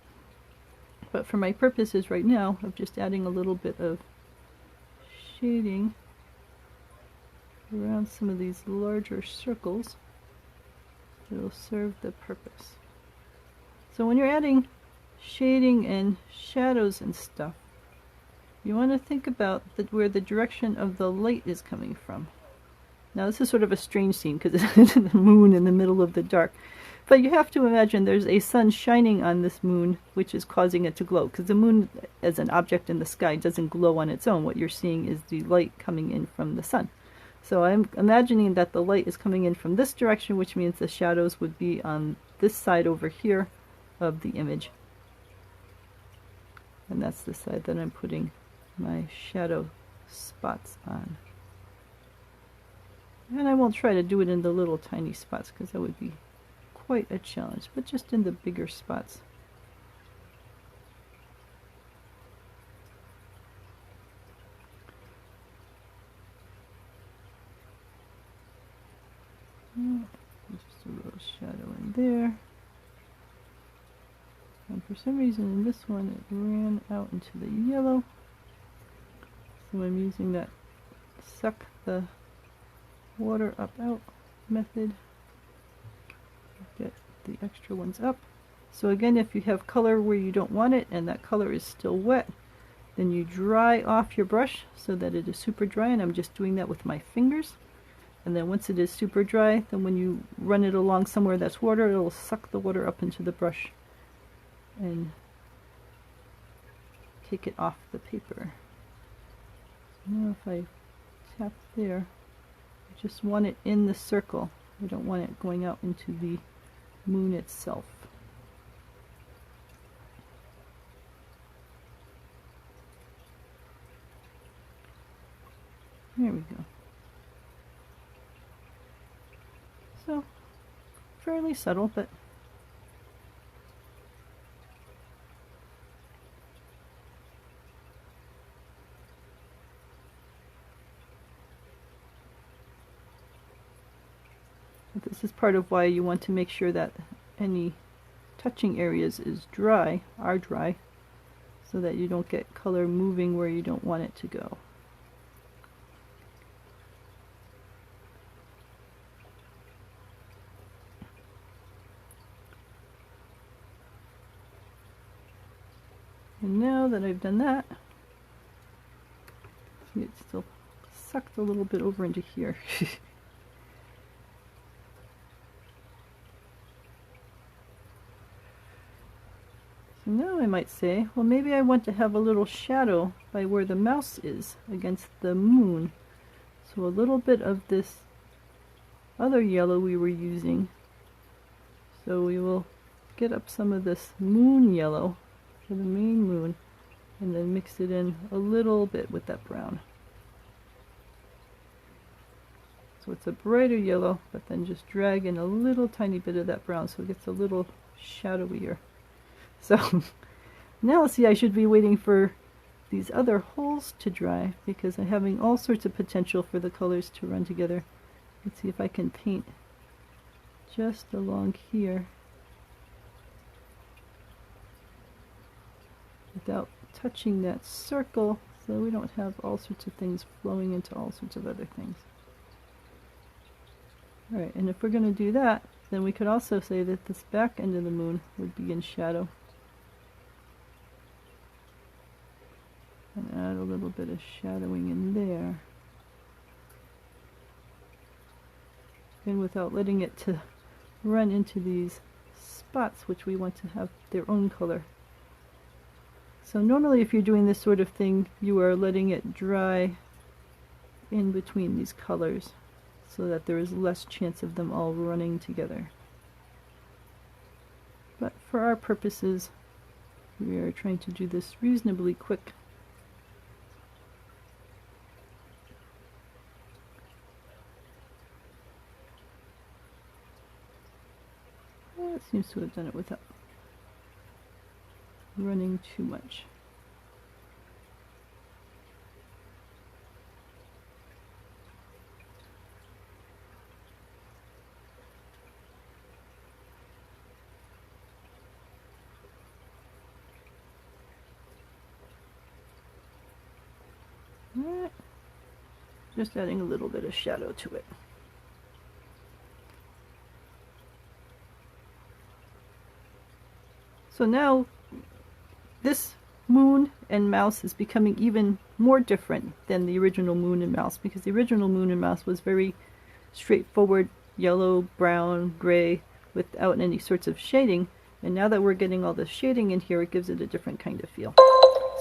But for my purposes right now of just adding a little bit of shading around some of these larger circles, it'll serve the purpose. So when you're adding shading and shadows and stuff, you want to think about where the direction of the light is coming from. Now this is sort of a strange scene because it's the moon in the middle of the dark. But you have to imagine there's a sun shining on this moon which is causing it to glow. Because the moon as an object in the sky doesn't glow on its own. What you're seeing is the light coming in from the sun. So I'm imagining that the light is coming in from this direction, which means the shadows would be on this side over here of the image. And that's the side that I'm putting my shadow spots on. And I won't try to do it in the little tiny spots because that would be quite a challenge, but just in the bigger spots. Just a little shadow in there. And for some reason in this one it ran out into the yellow. So I'm using that suck the water up out method. Get the extra ones up. So again, if you have color where you don't want it and that color is still wet, then you dry off your brush so that it is super dry, and I'm just doing that with my fingers. And then once it is super dry, then when you run it along somewhere that's water, it'll suck the water up into the brush and take it off the paper. Now if I half there. I just want it in the circle. I don't want it going out into the moon itself. There we go. So, fairly subtle, but this is part of why you want to make sure that any touching areas are dry, so that you don't get color moving where you don't want it to go. And now that I've done that, see, it's still sucked a little bit over into here. So now I might say, well, maybe I want to have a little shadow by where the mouse is against the moon. So a little bit of this other yellow we were using. So we will get up some of this moon yellow for the main moon and then mix it in a little bit with that brown. So it's a brighter yellow, but then just drag in a little tiny bit of that brown so it gets a little shadowier. So now see, I should be waiting for these other holes to dry because I'm having all sorts of potential for the colors to run together. Let's see if I can paint just along here without touching that circle, so we don't have all sorts of things flowing into all sorts of other things. Alright, and if we're going to do that, then we could also say that this back end of the moon would be in shadow. And add a little bit of shadowing in there. And without letting it to run into these spots, which we want to have their own color. So normally if you're doing this sort of thing, you are letting it dry in between these colors so that there is less chance of them all running together. But for our purposes, we are trying to do this reasonably quick. Well, it seems to have done it without running too much. Alright, just adding a little bit of shadow to it. So now this moon and mouse is becoming even more different than the original moon and mouse, because the original moon and mouse was very straightforward, yellow, brown, gray, without any sorts of shading. And now that we're getting all the shading in here, it gives it a different kind of feel.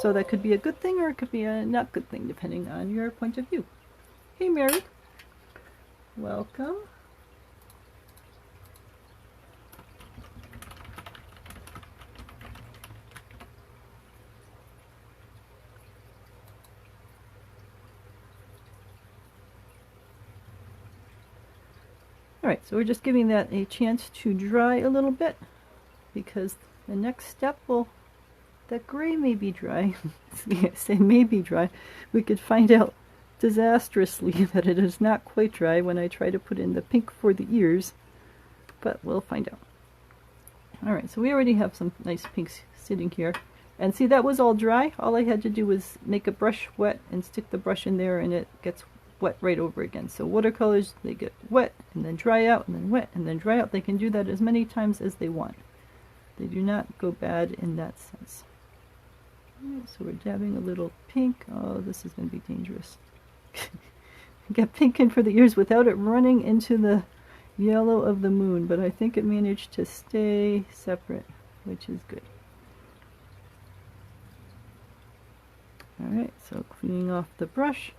So that could be a good thing or it could be a not good thing, depending on your point of view. Hey Mary, welcome. Alright, so we're just giving that a chance to dry a little bit, because the next step will, that gray may be dry. I say may be dry. We could find out disastrously that it is not quite dry when I try to put in the pink for the ears, but we'll find out. Alright, so we already have some nice pinks sitting here. And see, that was all dry. All I had to do was make a brush wet and stick the brush in there, and it gets wet right over again. So watercolors, they get wet and then dry out and then wet and then dry out. They can do that as many times as they want. They do not go bad in that sense. Alright, so we're dabbing a little pink. Oh, this is going to be dangerous. Get pink in for the ears without it running into the yellow of the moon, but I think it managed to stay separate, which is good. Alright, so cleaning off the brush.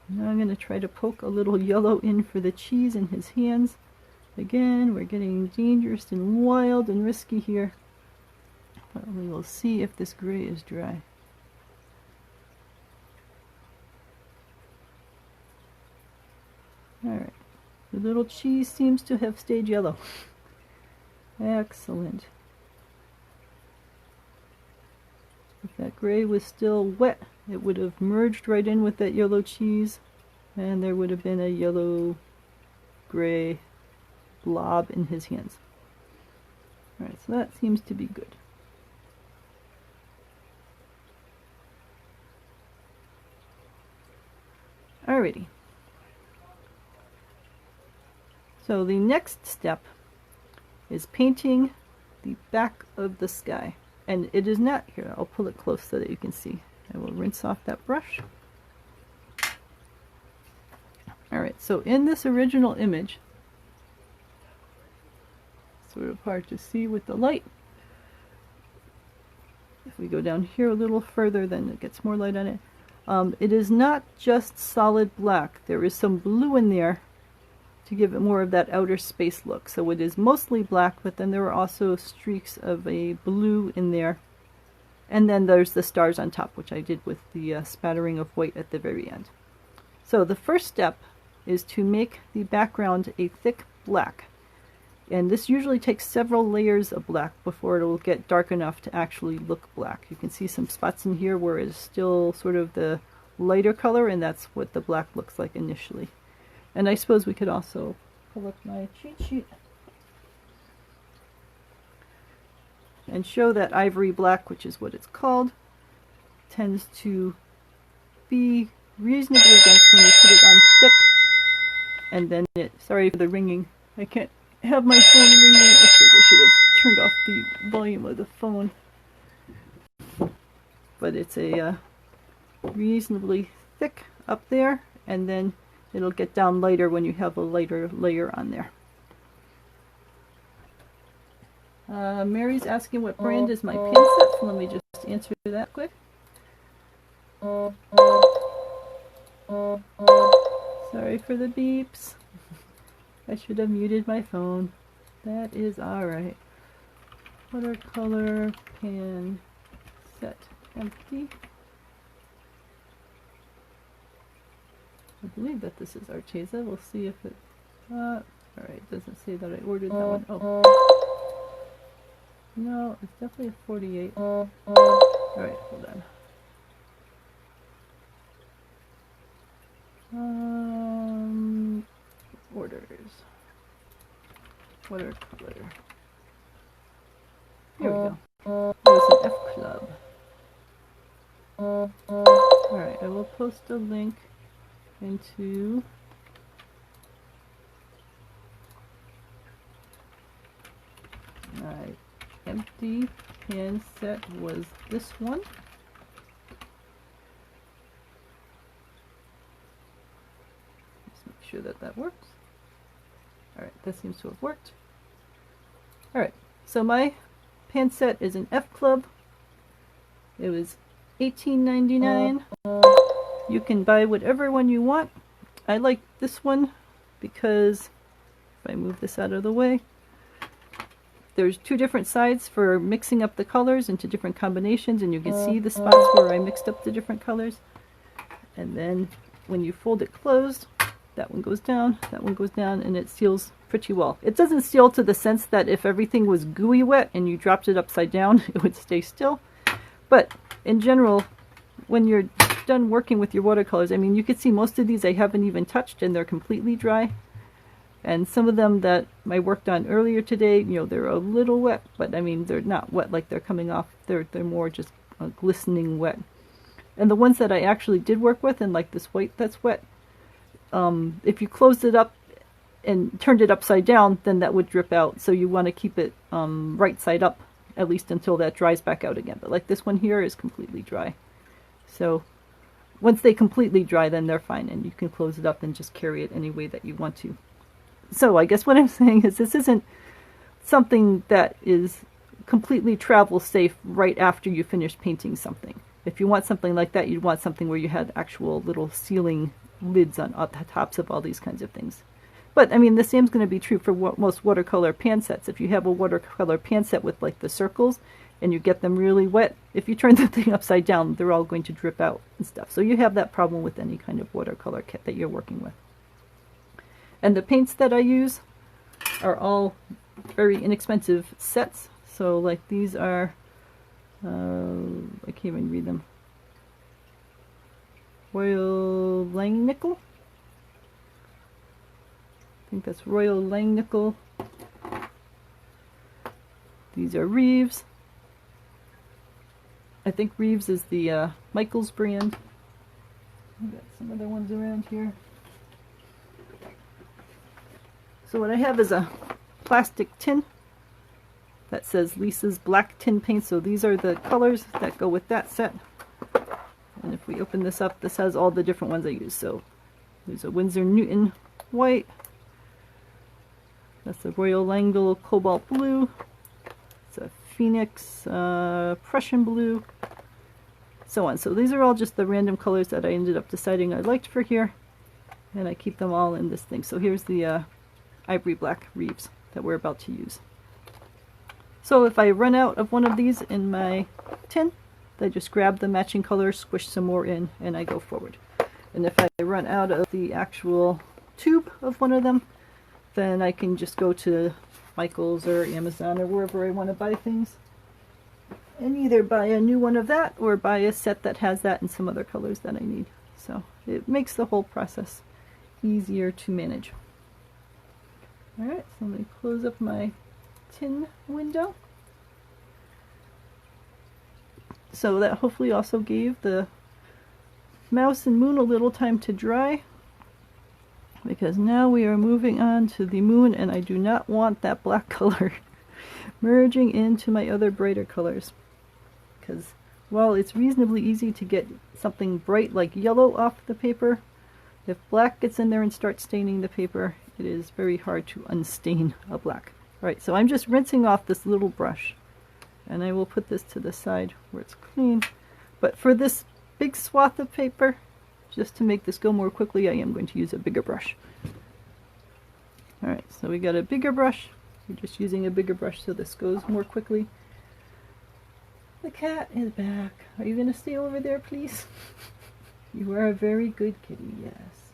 Now I'm going to try to poke a little yellow in for the cheese in his hands. Again, we're getting dangerous and wild and risky here. But we will see if this gray is dry. Alright, the little cheese seems to have stayed yellow. Excellent. If that gray was still wet, it would have merged right in with that yellow cheese, and there would have been a yellow-gray blob in his hands. Alright, so that seems to be good. Alrighty. So the next step is painting the back of the sky. And it is not, here, I'll pull it close so that you can see. I will rinse off that brush. Alright, so in this original image, sort of hard to see with the light. If we go down here a little further, then it gets more light on it. It is not just solid black. There is some blue in there to give it more of that outer space look. So it is mostly black, but then there are also streaks of a blue in there. And then there's the stars on top, which I did with the spattering of white at the very end. So the first step is to make the background a thick black. And this usually takes several layers of black before it will get dark enough to actually look black. You can see some spots in here where it's still sort of the lighter color, and that's what the black looks like initially. And I suppose we could also pull up my cheat sheet and show that ivory black, which is what it's called, tends to be reasonably dense when you put it on thick. And then sorry for the ringing. I can't have my phone ringing. I suppose I should have turned off the volume of the phone. But it's a reasonably thick up there, and then it'll get down lighter when you have a lighter layer on there. Mary's asking what brand is my pen set, so let me just answer that quick. Sorry for the beeps. I should have muted my phone. That is alright. Watercolor pen set empty. I believe that this is Arteza. We'll see if it... alright, doesn't say that I ordered that one. Oh. No, it's definitely a 48. Alright, hold on. Orders. Watercolor. Here we go. There's an F Club. Alright, I will post a link into my empty pan set was this one. Just make sure that that works. Alright, that seems to have worked. Alright, so my pan set is an F Club. It was $18.99. You can buy whatever one you want. I like this one because, if I move this out of the way, there's two different sides for mixing up the colors into different combinations, and you can see the spots where I mixed up the different colors. And then when you fold it closed, that one goes down, and it seals pretty well. It doesn't seal to the sense that if everything was gooey wet and you dropped it upside down, it would stay still. But in general, when you're done working with your watercolors, I mean, you can see most of these I haven't even touched and they're completely dry. And some of them that I worked on earlier today, you know, they're a little wet, but I mean, they're not wet like they're coming off. They're more just glistening wet. And the ones that I actually did work with, and like this white that's wet, if you closed it up and turned it upside down, then that would drip out. So you want to keep it right side up, at least until that dries back out again. But like this one here is completely dry. So once they completely dry, then they're fine, and you can close it up and just carry it any way that you want to. So I guess what I'm saying is this isn't something that is completely travel safe right after you finish painting something. If you want something like that, you'd want something where you had actual little sealing lids on the tops of all these kinds of things. But I mean, the same's going to be true for most watercolor pan sets. If you have a watercolor pan set with like the circles and you get them really wet, if you turn the thing upside down, they're all going to drip out and stuff. So you have that problem with any kind of watercolor kit that you're working with. And the paints that I use are all very inexpensive sets. So like these are, I can't even read them. Royal Langnickel. I think that's Royal Langnickel. These are Reeves. I think Reeves is the Michaels brand. I've got some other ones around here. So what I have is a plastic tin that says Lisa's Black Tin Paint. So these are the colors that go with that set. And if we open this up, this has all the different ones I use. So there's a Winsor Newton white. That's the Royal Langell Cobalt Blue. It's a Phoenix Prussian Blue. So on. So these are all just the random colors that I ended up deciding I liked for here. And I keep them all in this thing. So here's the Ivory Black Reeves that we're about to use. So if I run out of one of these in my tin, I just grab the matching color, squish some more in, and I go forward. And if I run out of the actual tube of one of them, then I can just go to Michaels or Amazon or wherever I want to buy things and either buy a new one of that or buy a set that has that and some other colors that I need. So it makes the whole process easier to manage. Alright, so let me close up my tin window. So that hopefully also gave the mouse and moon a little time to dry, because now we are moving on to the moon and I do not want that black color merging into my other brighter colors, because while it's reasonably easy to get something bright like yellow off the paper, if black gets in there and starts staining the paper, it is very hard to unstain a black. Alright, so I'm just rinsing off this little brush and I will put this to the side where it's clean. But for this big swath of paper, just to make this go more quickly, I am going to use a bigger brush. Alright, so we got a bigger brush. We're just using a bigger brush so this goes more quickly. The cat is back. Are you going to stay over there, please? You are a very good kitty, yes.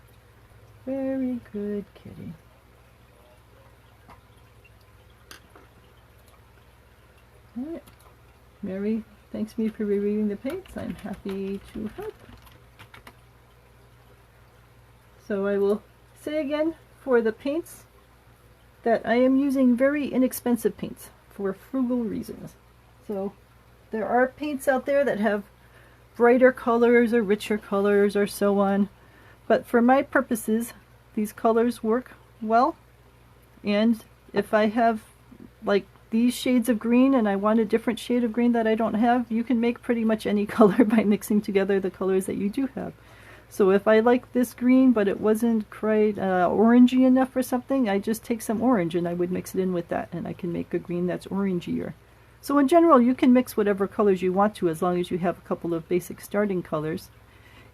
Very good kitty. Alright. Mary thanks me for reviewing the paints. I'm happy to help. So I will say again for the paints that I am using very inexpensive paints for frugal reasons. So there are paints out there that have brighter colors or richer colors or so on, but for my purposes these colors work well. And if I have like these shades of green and I want a different shade of green that I don't have, you can make pretty much any color by mixing together the colors that you do have. So if I like this green but it wasn't quite orangey enough or something, I just take some orange and I would mix it in with that and I can make a green that's orangier. So in general you can mix whatever colors you want to as long as you have a couple of basic starting colors.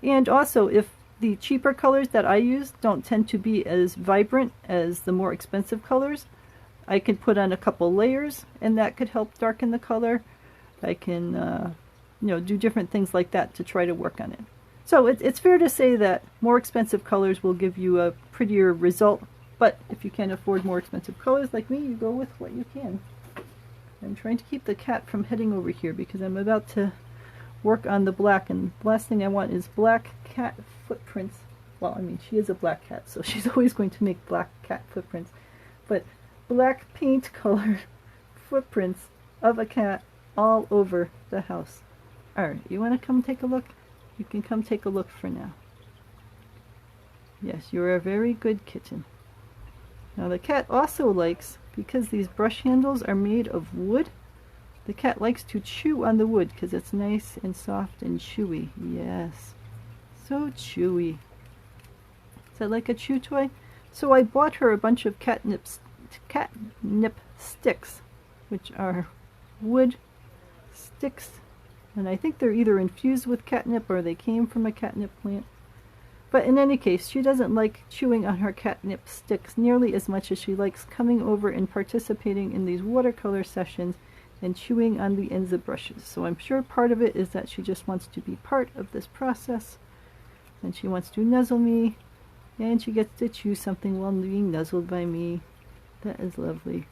And also if the cheaper colors that I use don't tend to be as vibrant as the more expensive colors, I can put on a couple layers and that could help darken the color. I can you know, do different things like that to try to work on it. So it's fair to say that more expensive colors will give you a prettier result, but if you can't afford more expensive colors like me, you go with what you can. I'm trying to keep the cat from heading over here because I'm about to work on the black, and the last thing I want is black cat footprints. Well, I mean, she is a black cat, so she's always going to make black cat footprints, but black paint color footprints of a cat all over the house. Alright, you want to come take a look? You can come take a look for now. Yes, you're a very good kitten. Now the cat also likes, because these brush handles are made of wood, the cat likes to chew on the wood because it's nice and soft and chewy. Yes, so chewy. Is that like a chew toy? So I bought her a bunch of catnip sticks, which are wood sticks. And I think they're either infused with catnip or they came from a catnip plant. But in any case, she doesn't like chewing on her catnip sticks nearly as much as she likes coming over and participating in these watercolor sessions and chewing on the ends of brushes. So I'm sure part of it is that she just wants to be part of this process, and she wants to nuzzle me, and she gets to chew something while being nuzzled by me. That is lovely.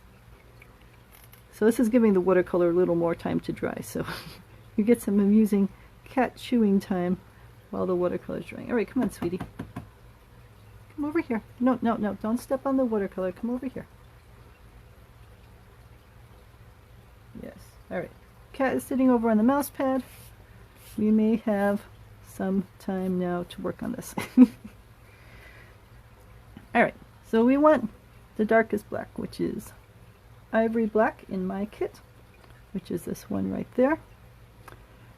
So this is giving the watercolor a little more time to dry, so you get some amusing cat chewing time while the watercolor is drying. Alright, come on, sweetie. Come over here. No, no, no, don't step on the watercolor. Come over here. Yes. Alright. Cat is sitting over on the mouse pad. We may have some time now to work on this. Alright, so we want the darkest black, which is ivory black in my kit, which is this one right there.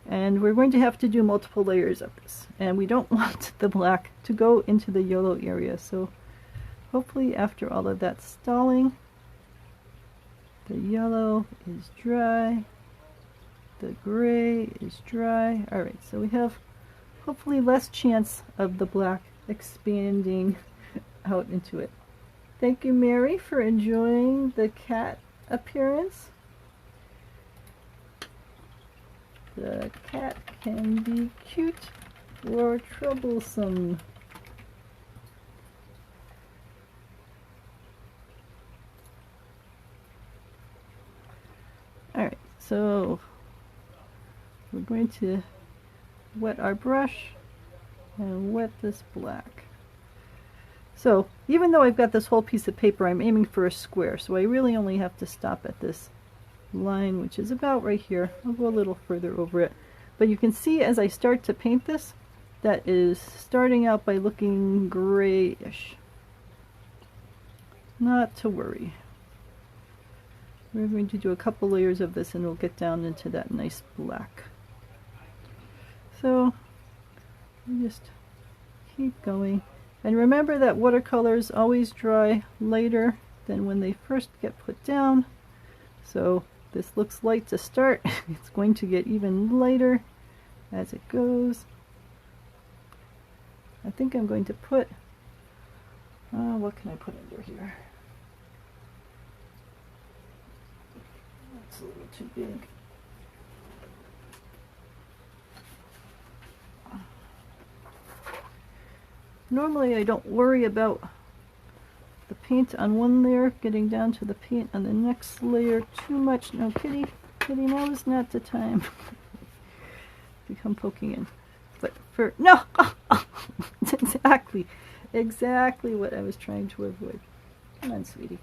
And we're going to have to do multiple layers of this, and we don't want the black to go into the yellow area, so hopefully after all of that stalling, the yellow is dry, the gray is dry. Alright, so we have hopefully less chance of the black expanding out into it. Thank you, Mary, for enjoying the cat appearance. The cat can be cute or troublesome. Alright, so we're going to wet our brush and wet this black. So even though I've got this whole piece of paper, I'm aiming for a square, so I really only have to stop at this line, which is about right here. I'll go a little further over it, but you can see as I start to paint this, that is starting out by looking grayish. Not to worry. We're going to do a couple layers of this and we'll get down into that nice black. So just keep going. And remember that watercolors always dry lighter than when they first get put down. So this looks light to start. It's going to get even lighter as it goes. I think I'm going to put, what can I put under here? That's a little too big. Normally I don't worry about the paint on one layer getting down to the paint on the next layer too much. No, kitty, now is not the time to come poking in. But for, no! It's exactly what I was trying to avoid. Come on, sweetie.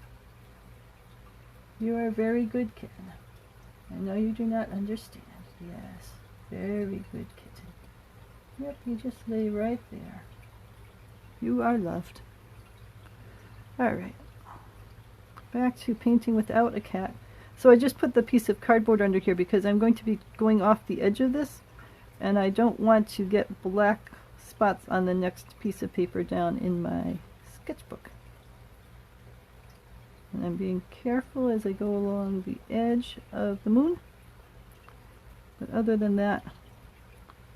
You are a very good kitten. I know you do not understand. Yes, very good kitten. Yep, you just lay right there. You are loved. Alright, back to painting without a cat. So I just put the piece of cardboard under here because I'm going to be going off the edge of this, and I don't want to get black spots on the next piece of paper down in my sketchbook. And I'm being careful as I go along the edge of the moon, but other than that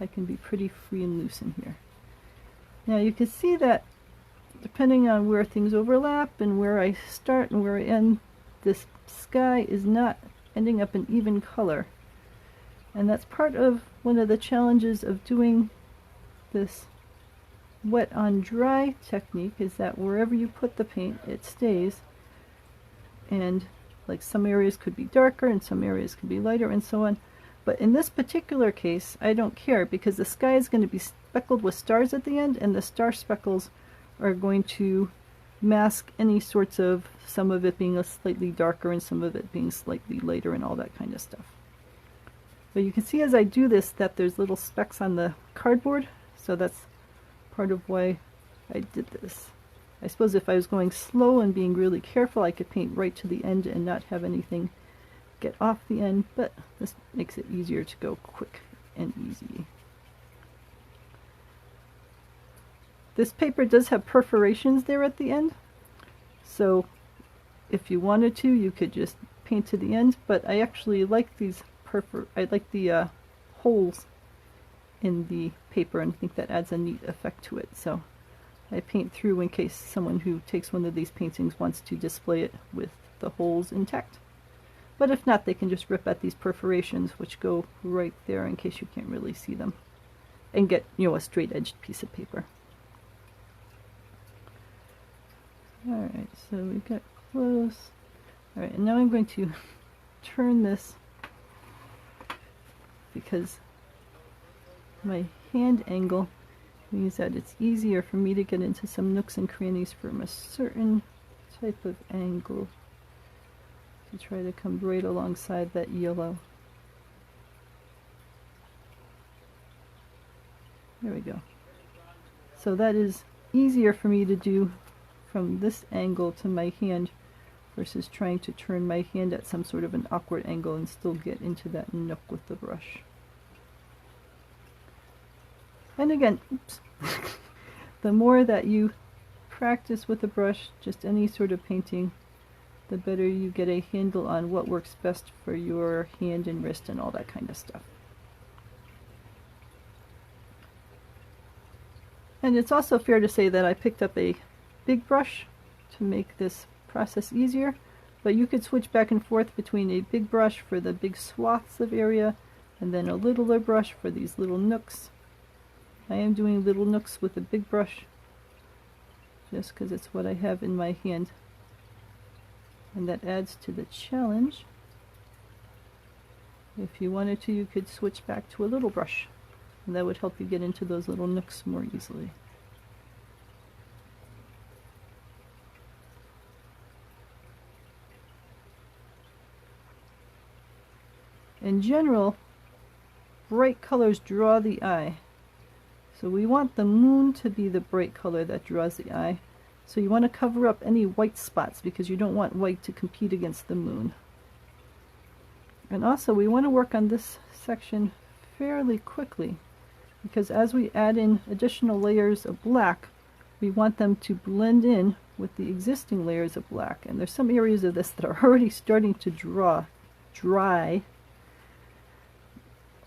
I can be pretty free and loose in here. Now you can see that depending on where things overlap and where I start and where I end, this sky is not ending up an even color. And that's part of one of the challenges of doing this wet on dry technique, is that wherever you put the paint, it stays. And like some areas could be darker and some areas could be lighter and so on. But in this particular case, I don't care because the sky is going to be speckled with stars at the end, and the star speckles are going to mask any sorts of, some of it being a slightly darker and some of it being slightly lighter and all that kind of stuff. But you can see as I do this that there's little specks on the cardboard, so that's part of why I did this. I suppose if I was going slow and being really careful, I could paint right to the end and not have anything get off the end, but this makes it easier to go quick and easy. This paper does have perforations there at the end, so if you wanted to, you could just paint to the end, but I actually like these I like the holes in the paper, and I think that adds a neat effect to it, so I paint through in case someone who takes one of these paintings wants to display it with the holes intact. But if not, they can just rip at these perforations, which go right there in case you can't really see them, and get, you know, a straight-edged piece of paper. Alright, so we got close. Alright, and now I'm going to turn this because my hand angle means that it's easier for me to get into some nooks and crannies from a certain type of angle to try to come right alongside that yellow. There we go. So that is easier for me to do from this angle to my hand versus trying to turn my hand at some sort of an awkward angle and still get into that nook with the brush. And again, oops, the more that you practice with the brush, just any sort of painting, the better you get a handle on what works best for your hand and wrist and all that kind of stuff. And it's also fair to say that I picked up a big brush to make this process easier, but you could switch back and forth between a big brush for the big swaths of area and then a littler brush for these little nooks. I am doing little nooks with a big brush just because it's what I have in my hand, and that adds to the challenge. If you wanted to, you could switch back to a little brush, and that would help you get into those little nooks more easily. In general, bright colors draw the eye. So we want the moon to be the bright color that draws the eye. So you want to cover up any white spots because you don't want white to compete against the moon. And also we want to work on this section fairly quickly because as we add in additional layers of black, we want them to blend in with the existing layers of black. And there's some areas of this that are already starting to dry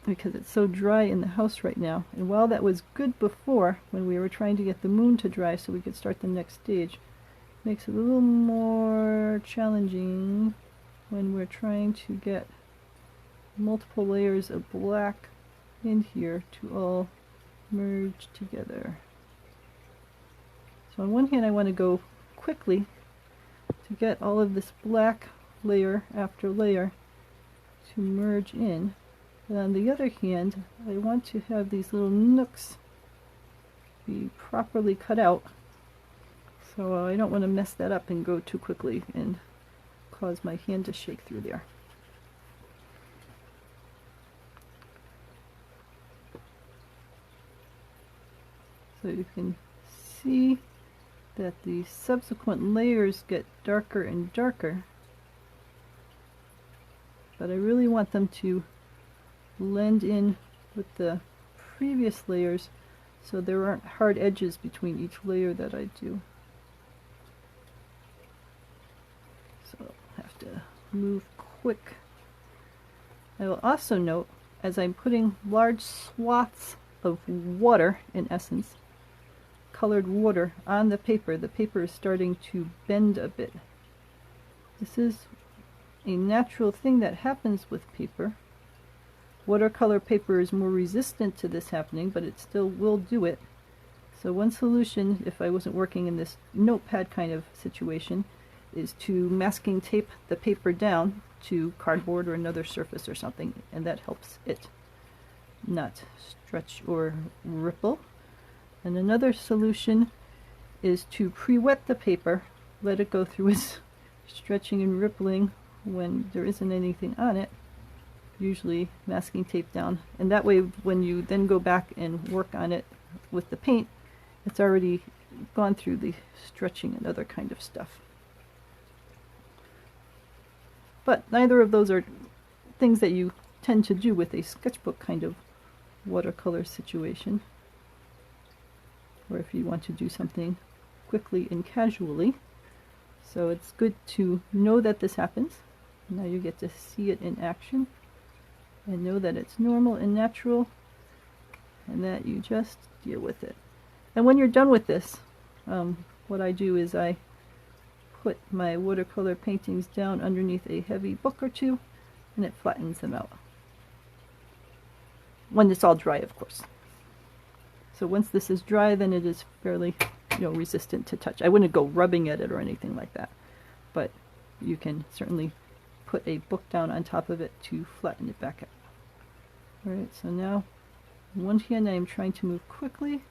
because it's so dry in the house right now. And while that was good before when we were trying to get the moon to dry so we could start the next stage, it makes it a little more challenging when we're trying to get multiple layers of black in here to all merge together. So on one hand I want to go quickly to get all of this black layer after layer to merge in. But on the other hand, I want to have these little nooks be properly cut out, so I don't want to mess that up and go too quickly and cause my hand to shake through there. So you can see that the subsequent layers get darker and darker, but I really want them to blend in with the previous layers so there aren't hard edges between each layer that I do. So I'll have to move quick. I will also note, as I'm putting large swaths of water, in essence, colored water on the paper is starting to bend a bit. This is a natural thing that happens with paper. Watercolor paper is more resistant to this happening, but it still will do it. So one solution, if I wasn't working in this notepad kind of situation, is to masking tape the paper down to cardboard or another surface or something, and that helps it not stretch or ripple. And another solution is to pre-wet the paper, let it go through its stretching and rippling when there isn't anything on it, usually masking tape down, and that way when you then go back and work on it with the paint, it's already gone through the stretching and other kind of stuff. But neither of those are things that you tend to do with a sketchbook kind of watercolor situation, or if you want to do something quickly and casually. So it's good to know that this happens. Now you get to see it in action and know that it's normal and natural and that you just deal with it. And when you're done with this, what I do is I put my watercolor paintings down underneath a heavy book or two, and it flattens them out. When it's all dry, of course. So once this is dry, then it is fairly, resistant to touch. I wouldn't go rubbing at it or anything like that, but you can certainly put a book down on top of it to flatten it back out. Alright, so now in one hand I am trying to move quickly.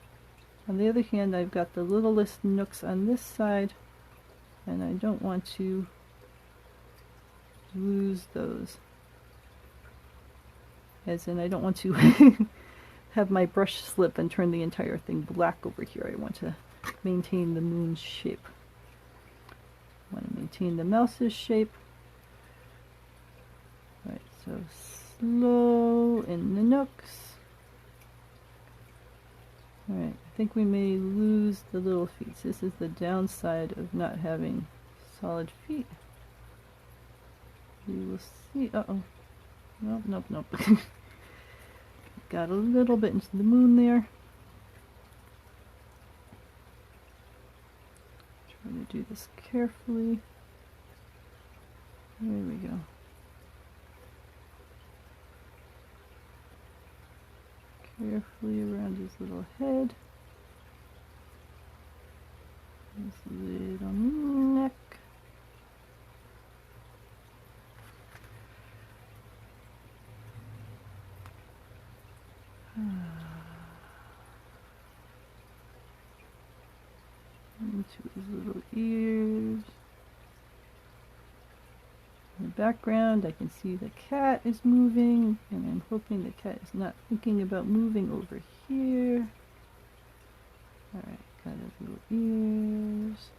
On the other hand, I've got the littlest nooks on this side, and I don't want to lose those. As in, I don't want to have my brush slip and turn the entire thing black over here. I want to maintain the moon's shape. I want to maintain the mouse's shape. Right, so slow in the nooks. Alright, I think we may lose the little feet. This is the downside of not having solid feet. You will see. Uh-oh. Nope, nope, nope. Got a little bit into the moon there. Try to do this carefully. There we go. Carefully around his little head. His little neck. Into his little ears. In the background, I can see the cat is moving, and I'm hoping the cat is not thinking about moving over here. Alright, got his little ears.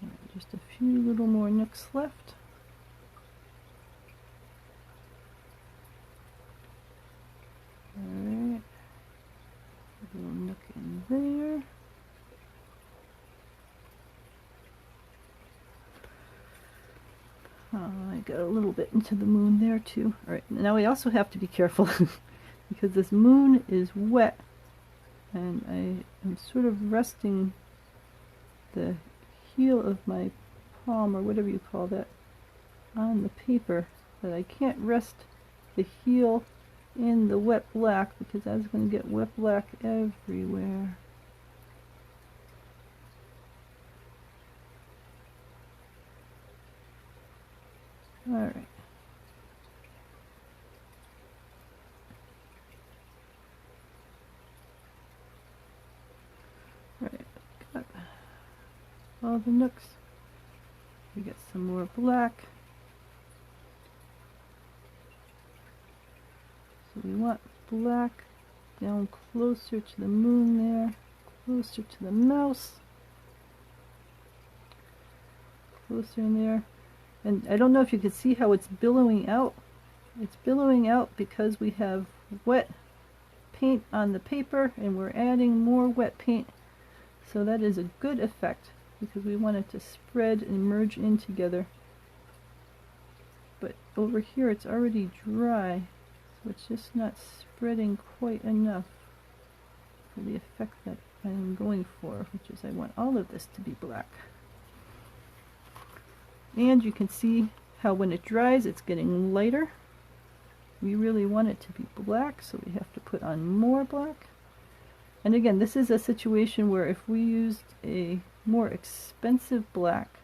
Alright, just a few little more nooks left. Alright, a little nook in there. I got a little bit into the moon there too. Alright, now we also have to be careful because this moon is wet, and I am sort of resting the heel of my palm, or whatever you call that, on the paper, but I can't rest the heel in the wet black because I was going to get wet black everywhere. Alright. Right, got all the nooks. We get some more black. So we want black down closer to the moon there, closer to the mouse, closer in there. And I don't know if you can see how it's billowing out. It's billowing out because we have wet paint on the paper and we're adding more wet paint. So that is a good effect because we want it to spread and merge in together. But over here it's already dry, so it's just not spreading quite enough for the effect that I'm going for, which is I want all of this to be black. And you can see how when it dries it's getting lighter. We really want it to be black, so we have to put on more black. And again, this is a situation where if we used a more expensive black,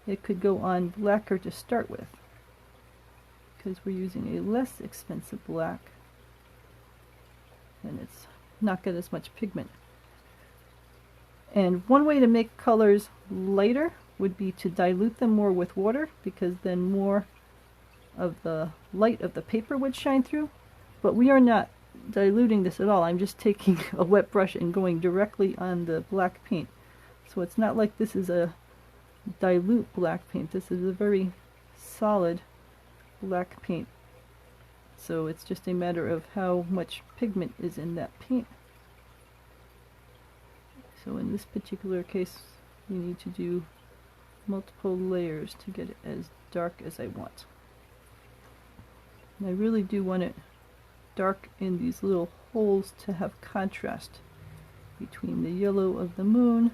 it could go on blacker to start with. Because we're using a less expensive black, and it's not got as much pigment. And one way to make colors lighter would be to dilute them more with water, because then more of the light of the paper would shine through. But we are not diluting this at all. I'm just taking a wet brush and going directly on the black paint. So it's not like this is a dilute black paint. This is a very solid black paint. So it's just a matter of how much pigment is in that paint. So in this particular case, we need to do multiple layers to get it as dark as I want. And I really do want it dark in these little holes to have contrast between the yellow of the moon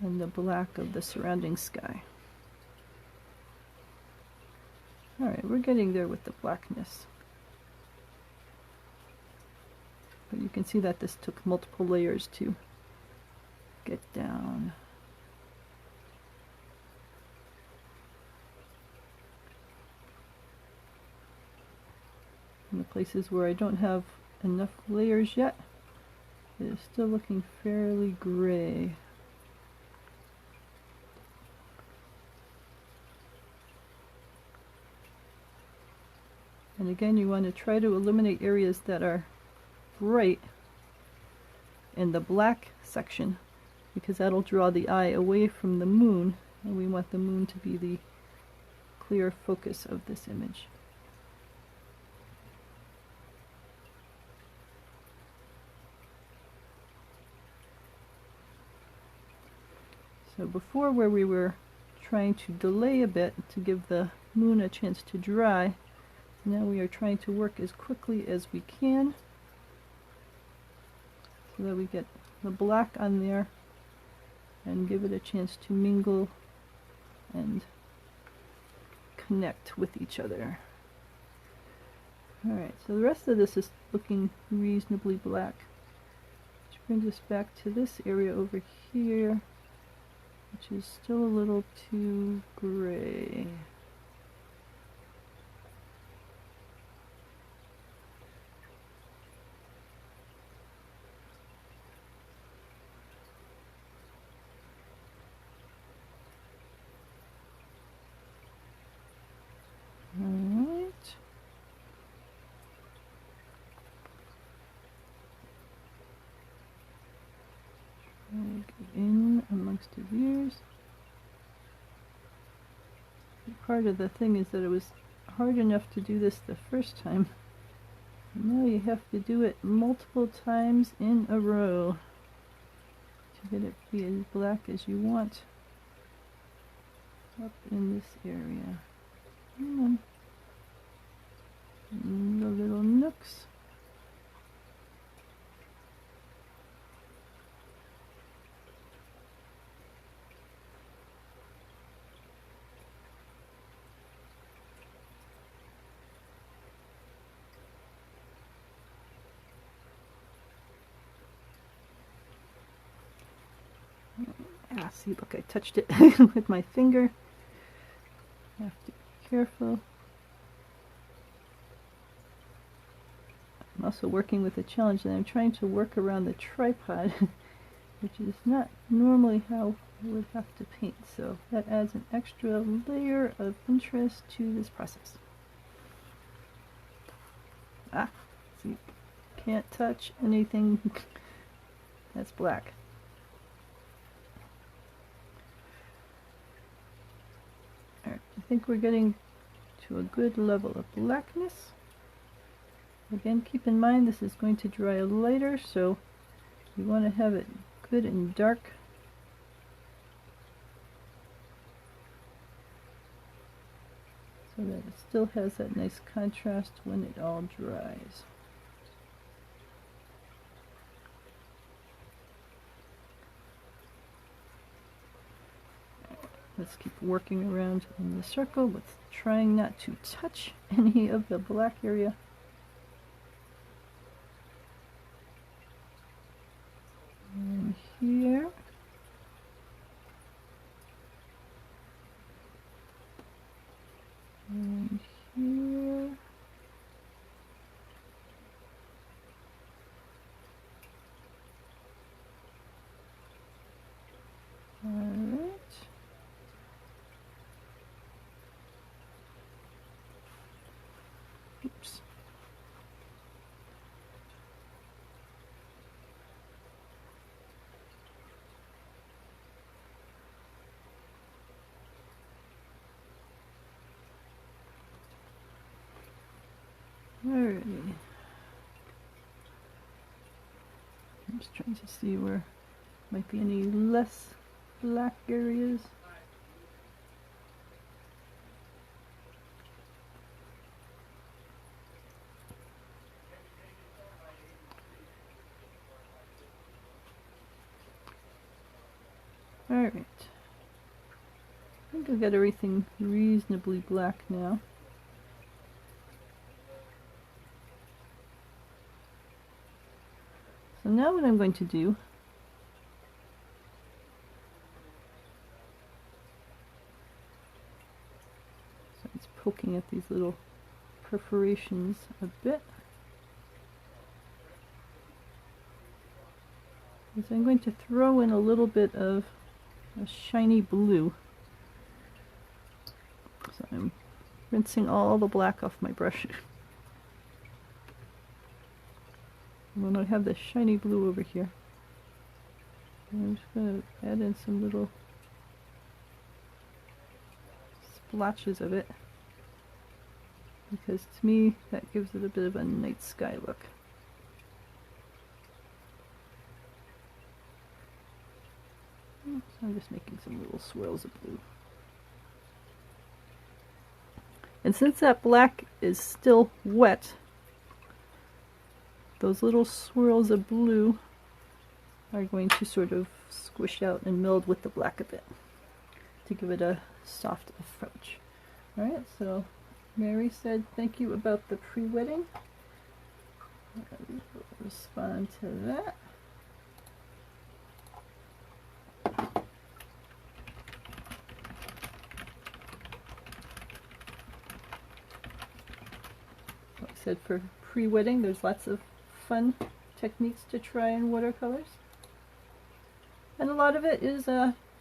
and the black of the surrounding sky. Alright, we're getting there with the blackness. But you can see that this took multiple layers to get down. In the places where I don't have enough layers yet, it is still looking fairly gray. And again, you want to try to eliminate areas that are bright in the black section, because that'll draw the eye away from the moon, and we want the moon to be the clear focus of this image. So before, where we were trying to delay a bit to give the moon a chance to dry, now we are trying to work as quickly as we can so that we get the black on there and give it a chance to mingle and connect with each other. Alright, so the rest of this is looking reasonably black, which brings us back to this area over here, which is still a little too gray. Alright. In amongst the ears. Part of the thing is that it was hard enough to do this the first time. Now you have to do it multiple times in a row to get it to be as black as you want up in this area. And the little nooks. Ah, see, look, I touched it with my finger. I have to be careful. I'm also working with a challenge that I'm trying to work around the tripod, which is not normally how I would have to paint, so that adds an extra layer of interest to this process. Ah, see, can't touch anything that's black. Alright, I think we're getting to a good level of blackness. Again, keep in mind this is going to dry lighter, so you want to have it good and dark. So that it still has that nice contrast when it all dries. Let's keep working around in the circle with trying not to touch any of the black area. And here. And here. Alright. Oops. Alrighty. I'm just trying to see where might be any less black areas. Alright. I think I've got everything reasonably black now. So now what I'm going to do so it's poking at these little perforations a bit. Is I'm going to throw in a little bit of a shiny blue. So I'm rinsing all the black off my brush. And then I have the shiny blue over here. And I'm just going to add in some little splotches of it, because to me that gives it a bit of a night sky look. So I'm just making some little swirls of blue. And since that black is still wet, those little swirls of blue are going to sort of squish out and meld with the black a bit to give it a soft approach. Alright, so Mary said thank you about the pre-wedding. Respond to that. Like I said, for pre-wedding there's lots of fun techniques to try in watercolors. And a lot of it is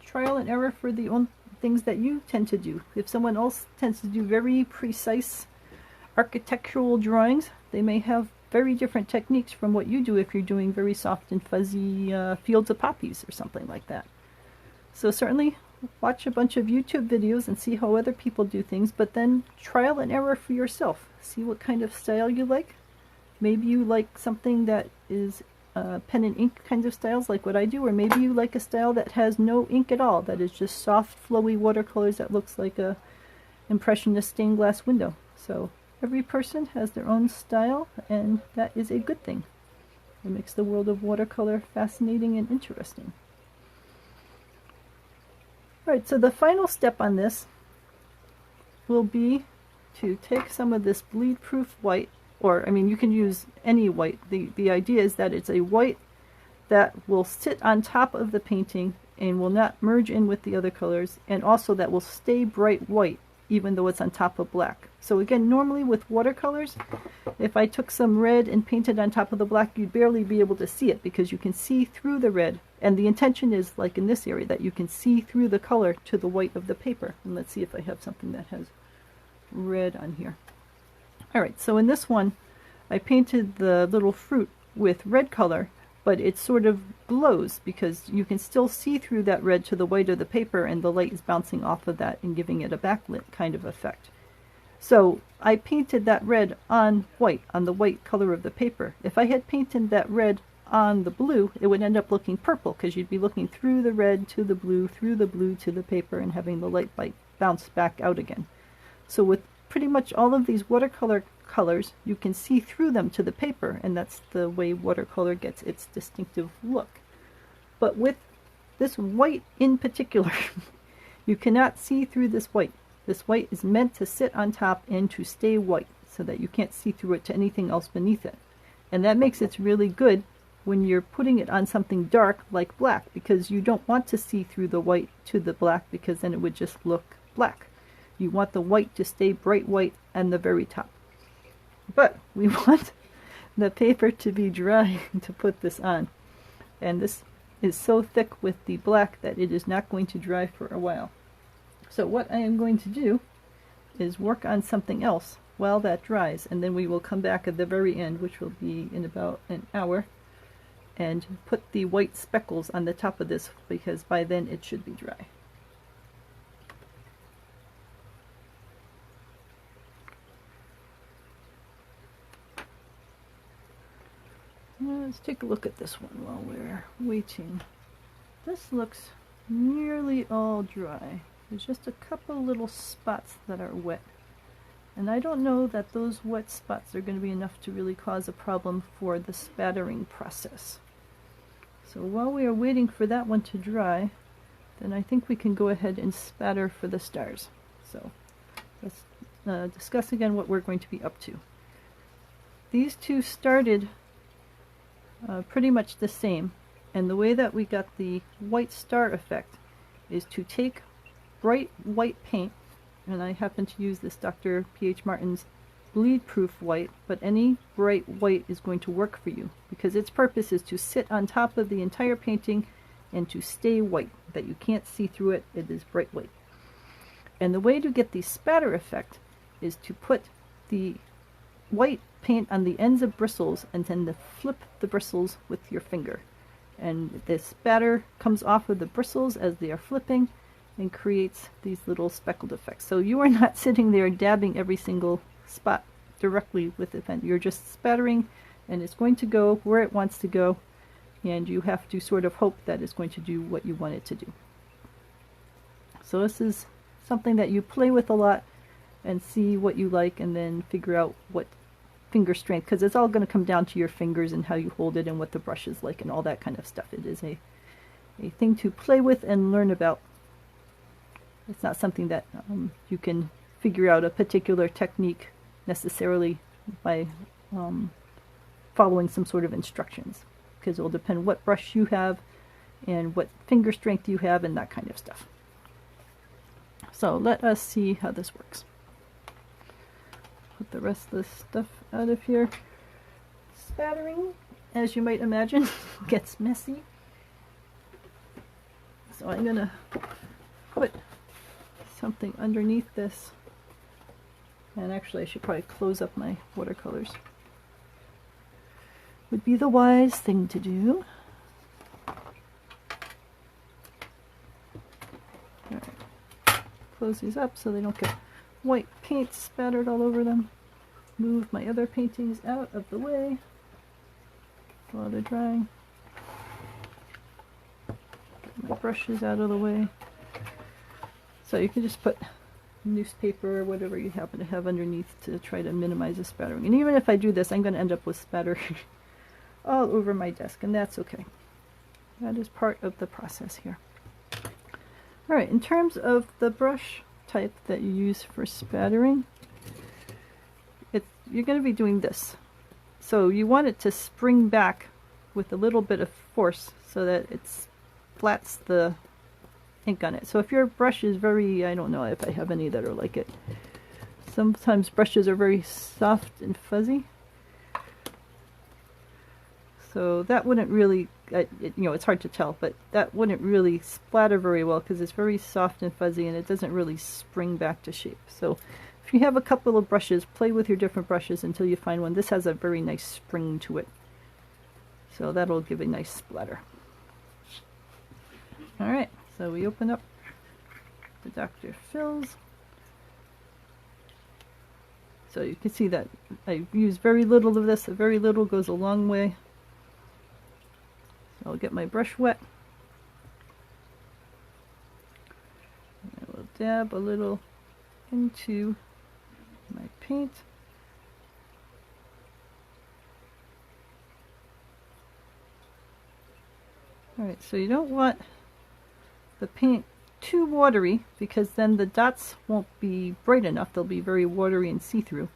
trial and error for the own things that you tend to do. If someone else tends to do very precise architectural drawings, they may have very different techniques from what you do if you're doing very soft and fuzzy fields of poppies or something like that. So certainly watch a bunch of YouTube videos and see how other people do things, but then trial and error for yourself. See what kind of style you like. Maybe you like something that is pen and ink kinds of styles like what I do, or maybe you like a style that has no ink at all, that is just soft flowy watercolors that looks like a impressionist stained glass window. So every person has their own style, and that is a good thing. It makes the world of watercolor fascinating and interesting. Alright, so the final step on this will be to take some of this bleed proof white, or I mean you can use any white. The idea is that it's a white that will sit on top of the painting and will not merge in with the other colors, and also that will stay bright white even though it's on top of black. So again, normally with watercolors, if I took some red and painted on top of the black, you'd barely be able to see it because you can see through the red, and the intention is, like in this area, that you can see through the color to the white of the paper. And let's see if I have something that has red on here. Alright, so in this one I painted the little fruit with red color, but it sort of glows because you can still see through that red to the white of the paper, and the light is bouncing off of that and giving it a backlit kind of effect. So I painted that red on white, on the white color of the paper. If I had painted that red on the blue, it would end up looking purple because you'd be looking through the red to the blue, through the blue to the paper, and having the light bounce back out again. So with pretty much all of these watercolor colors, you can see through them to the paper, and that's the way watercolor gets its distinctive look. But with this white in particular, you cannot see through this white. This white is meant to sit on top and to stay white so that you can't see through it to anything else beneath it. And that makes it really good when you're putting it on something dark like black, because you don't want to see through the white to the black, because then it would just look black. You want the white to stay bright white on the very top. But we want the paper to be dry to put this on. And this is so thick with the black that it is not going to dry for a while. So what I am going to do is work on something else while that dries, and then we will come back at the very end, which will be in about an hour, and put the white speckles on the top of this, because by then it should be dry. Let's take a look at this one while we're waiting. This looks nearly all dry. There's just a couple little spots that are wet. And I don't know that those wet spots are going to be enough to really cause a problem for the spattering process. So while we are waiting for that one to dry, then I think we can go ahead and spatter for the stars. So let's discuss again what we're going to be up to. These two started pretty much the same, and the way that we got the white star effect is to take bright white paint, and I happen to use this Dr. P.H. Martin's bleed proof white, but any bright white is going to work for you because its purpose is to sit on top of the entire painting and to stay white, that you can't see through it. It is bright white. And the way to get the spatter effect is to put the white paint on the ends of bristles and then to flip the bristles with your finger. And the spatter comes off of the bristles as they are flipping and creates these little speckled effects. So you are not sitting there dabbing every single spot directly with the pen. You're just spattering, and it's going to go where it wants to go, and you have to sort of hope that it's going to do what you want it to do. So this is something that you play with a lot and see what you like, and then figure out what finger strength, because it's all going to come down to your fingers and how you hold it and what the brush is like and all that kind of stuff. It is a thing to play with and learn about. It's not something that you can figure out a particular technique necessarily by following some sort of instructions, because it will depend what brush you have and what finger strength you have and that kind of stuff. So let us see how this works. Put the rest of this stuff out of here. Spattering, as you might imagine, gets messy. So I'm gonna put something underneath this, and actually I should probably close up my watercolors. Would be the wise thing to do. Alright. Close these up so they don't get white paint spattered all over them. Move my other paintings out of the way while they're drying. Get my brushes out of the way. So you can just put newspaper or whatever you happen to have underneath to try to minimize the spattering. And even if I do this, I'm going to end up with spatter all over my desk, and that's okay. That is part of the process here. Alright, in terms of the brush type that you use for spattering, you're going to be doing this. So you want it to spring back with a little bit of force so that it splats the ink on it. So if your brush is very, I don't know if I have any that are like it. Sometimes brushes are very soft and fuzzy. So that wouldn't really, you know, it's hard to tell, but that wouldn't really splatter very well because it's very soft and fuzzy and it doesn't really spring back to shape. So if you have a couple of brushes, play with your different brushes until you find one. This has a very nice spring to it. So that'll give a nice splatter. Alright, so we open up the Dr. Phil's. So you can see that I use very little of this. Very little goes a long way. So I'll get my brush wet. I will dab a little into my paint. Alright, so you don't want the paint too watery because then the dots won't be bright enough. They'll be very watery and see-through.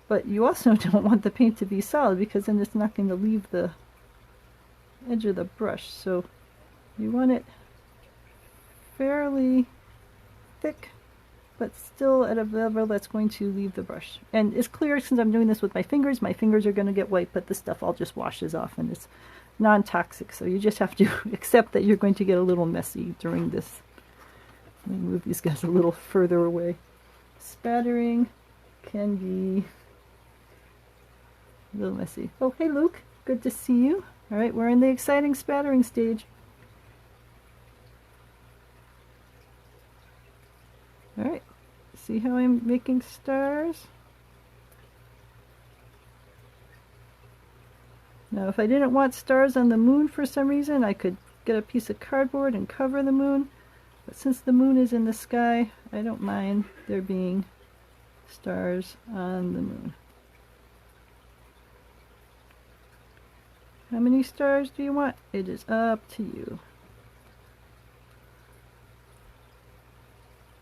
But you also don't want the paint to be solid because then it's not going to leave the edge of the brush. So you want it fairly thick but still at a level that's going to leave the brush. And it's clear since I'm doing this with my fingers are going to get white, but the stuff all just washes off and it's non-toxic. So you just have to accept that you're going to get a little messy during this. Let me move these guys a little further away. Spattering can be a little messy. Oh, hey Luke, good to see you. Alright, we're in the exciting spattering stage. Alright, see how I'm making stars? Now if I didn't want stars on the moon for some reason, I could get a piece of cardboard and cover the moon. But since the moon is in the sky, I don't mind there being stars on the moon. How many stars do you want? It is up to you.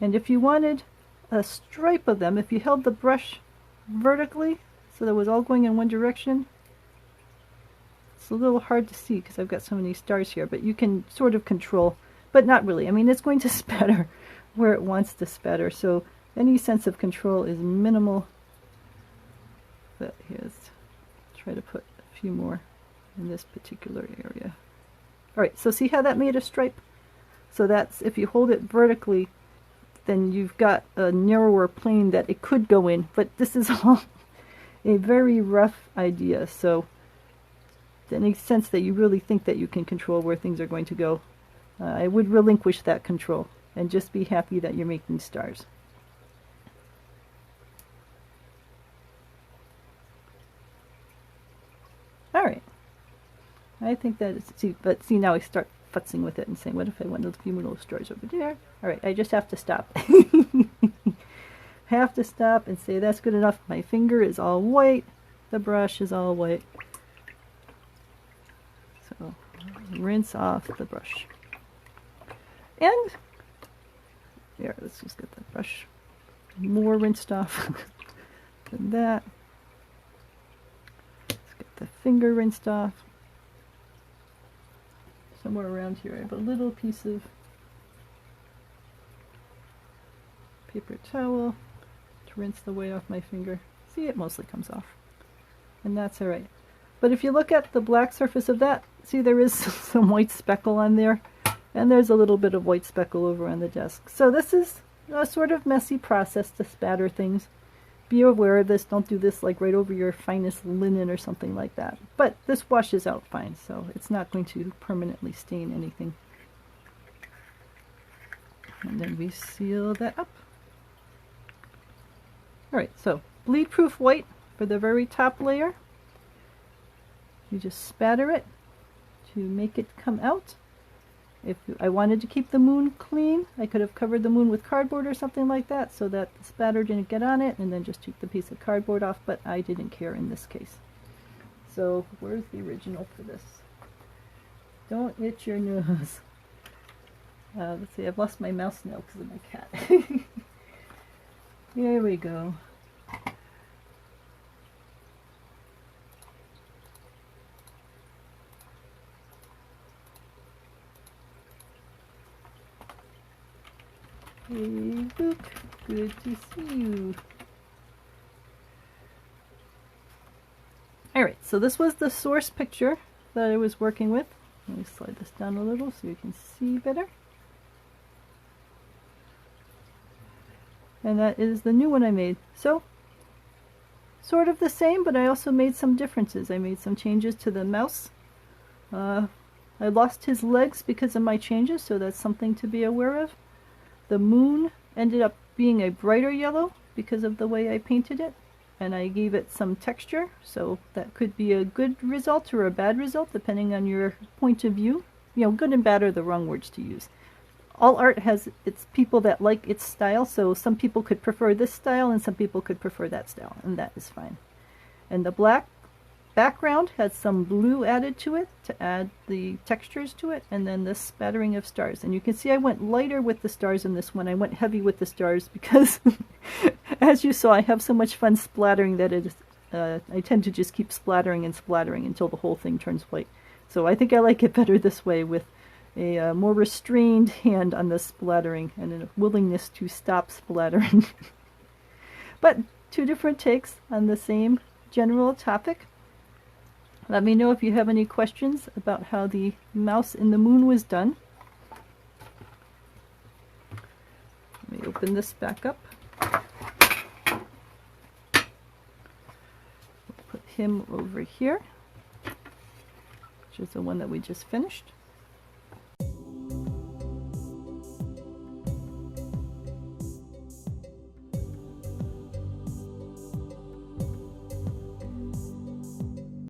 And if you wanted a stripe of them, if you held the brush vertically so that it was all going in one direction, it's a little hard to see because I've got so many stars here, but you can sort of control, but not really. I mean, it's going to spatter where it wants to spatter, so any sense of control is minimal. But here's, try to put a few more in this particular area. Alright, so see how that made a stripe? So that's, if you hold it vertically, then you've got a narrower plane that it could go in, but this is all a very rough idea, so to any sense that you really think that you can control where things are going to go, I would relinquish that control and just be happy that you're making stars. Alright, I think that is, see now I start futzing with it and saying, what if I wanted a few little stars over there? Alright, I just have to stop. Have to stop and say that's good enough. My finger is all white, the brush is all white. So rinse off the brush. And here, let's just get the brush more rinsed off than that. Let's get the finger rinsed off. Somewhere around here I have a little piece of paper towel to rinse the weight off my finger. See, it mostly comes off. And that's alright. But if you look at the black surface of that, see there is some white speckle on there. And there's a little bit of white speckle over on the desk. So this is a sort of messy process to spatter things. Be aware of this. Don't do this like right over your finest linen or something like that. But this washes out fine, so it's not going to permanently stain anything. And then we seal that up. Alright, so bleed-proof white for the very top layer. You just spatter it to make it come out. If I wanted to keep the moon clean, I could have covered the moon with cardboard or something like that so that the spatter didn't get on it, and then just took the piece of cardboard off, but I didn't care in this case. So where's the original for this? Don't itch your nose. Let's see, I've lost my mouse now because of my cat. Here we go. Hey Luke, good to see you. Alright, so this was the source picture that I was working with. Let me slide this down a little so you can see better. And that is the new one I made. So, sort of the same, but I also made some differences. I made some changes to the mouse. I lost his legs because of my changes, so that's something to be aware of. The moon ended up being a brighter yellow because of the way I painted it, and I gave it some texture, so that could be a good result or a bad result depending on your point of view. You know, good and bad are the wrong words to use. All art has its people that like its style, so some people could prefer this style and some people could prefer that style, and that is fine. And the black background had some blue added to it to add the textures to it, and then this spattering of stars. And you can see I went lighter with the stars in this one. I went heavy with the stars because as you saw, I have so much fun splattering that it is, I tend to just keep splattering and splattering until the whole thing turns white. So I think I like it better this way, with a more restrained hand on the splattering and a willingness to stop splattering. But two different takes on the same general topic. Let me know if you have any questions about how the mouse in the moon was done. Let me open this back up. We'll put him over here, which is the one that we just finished.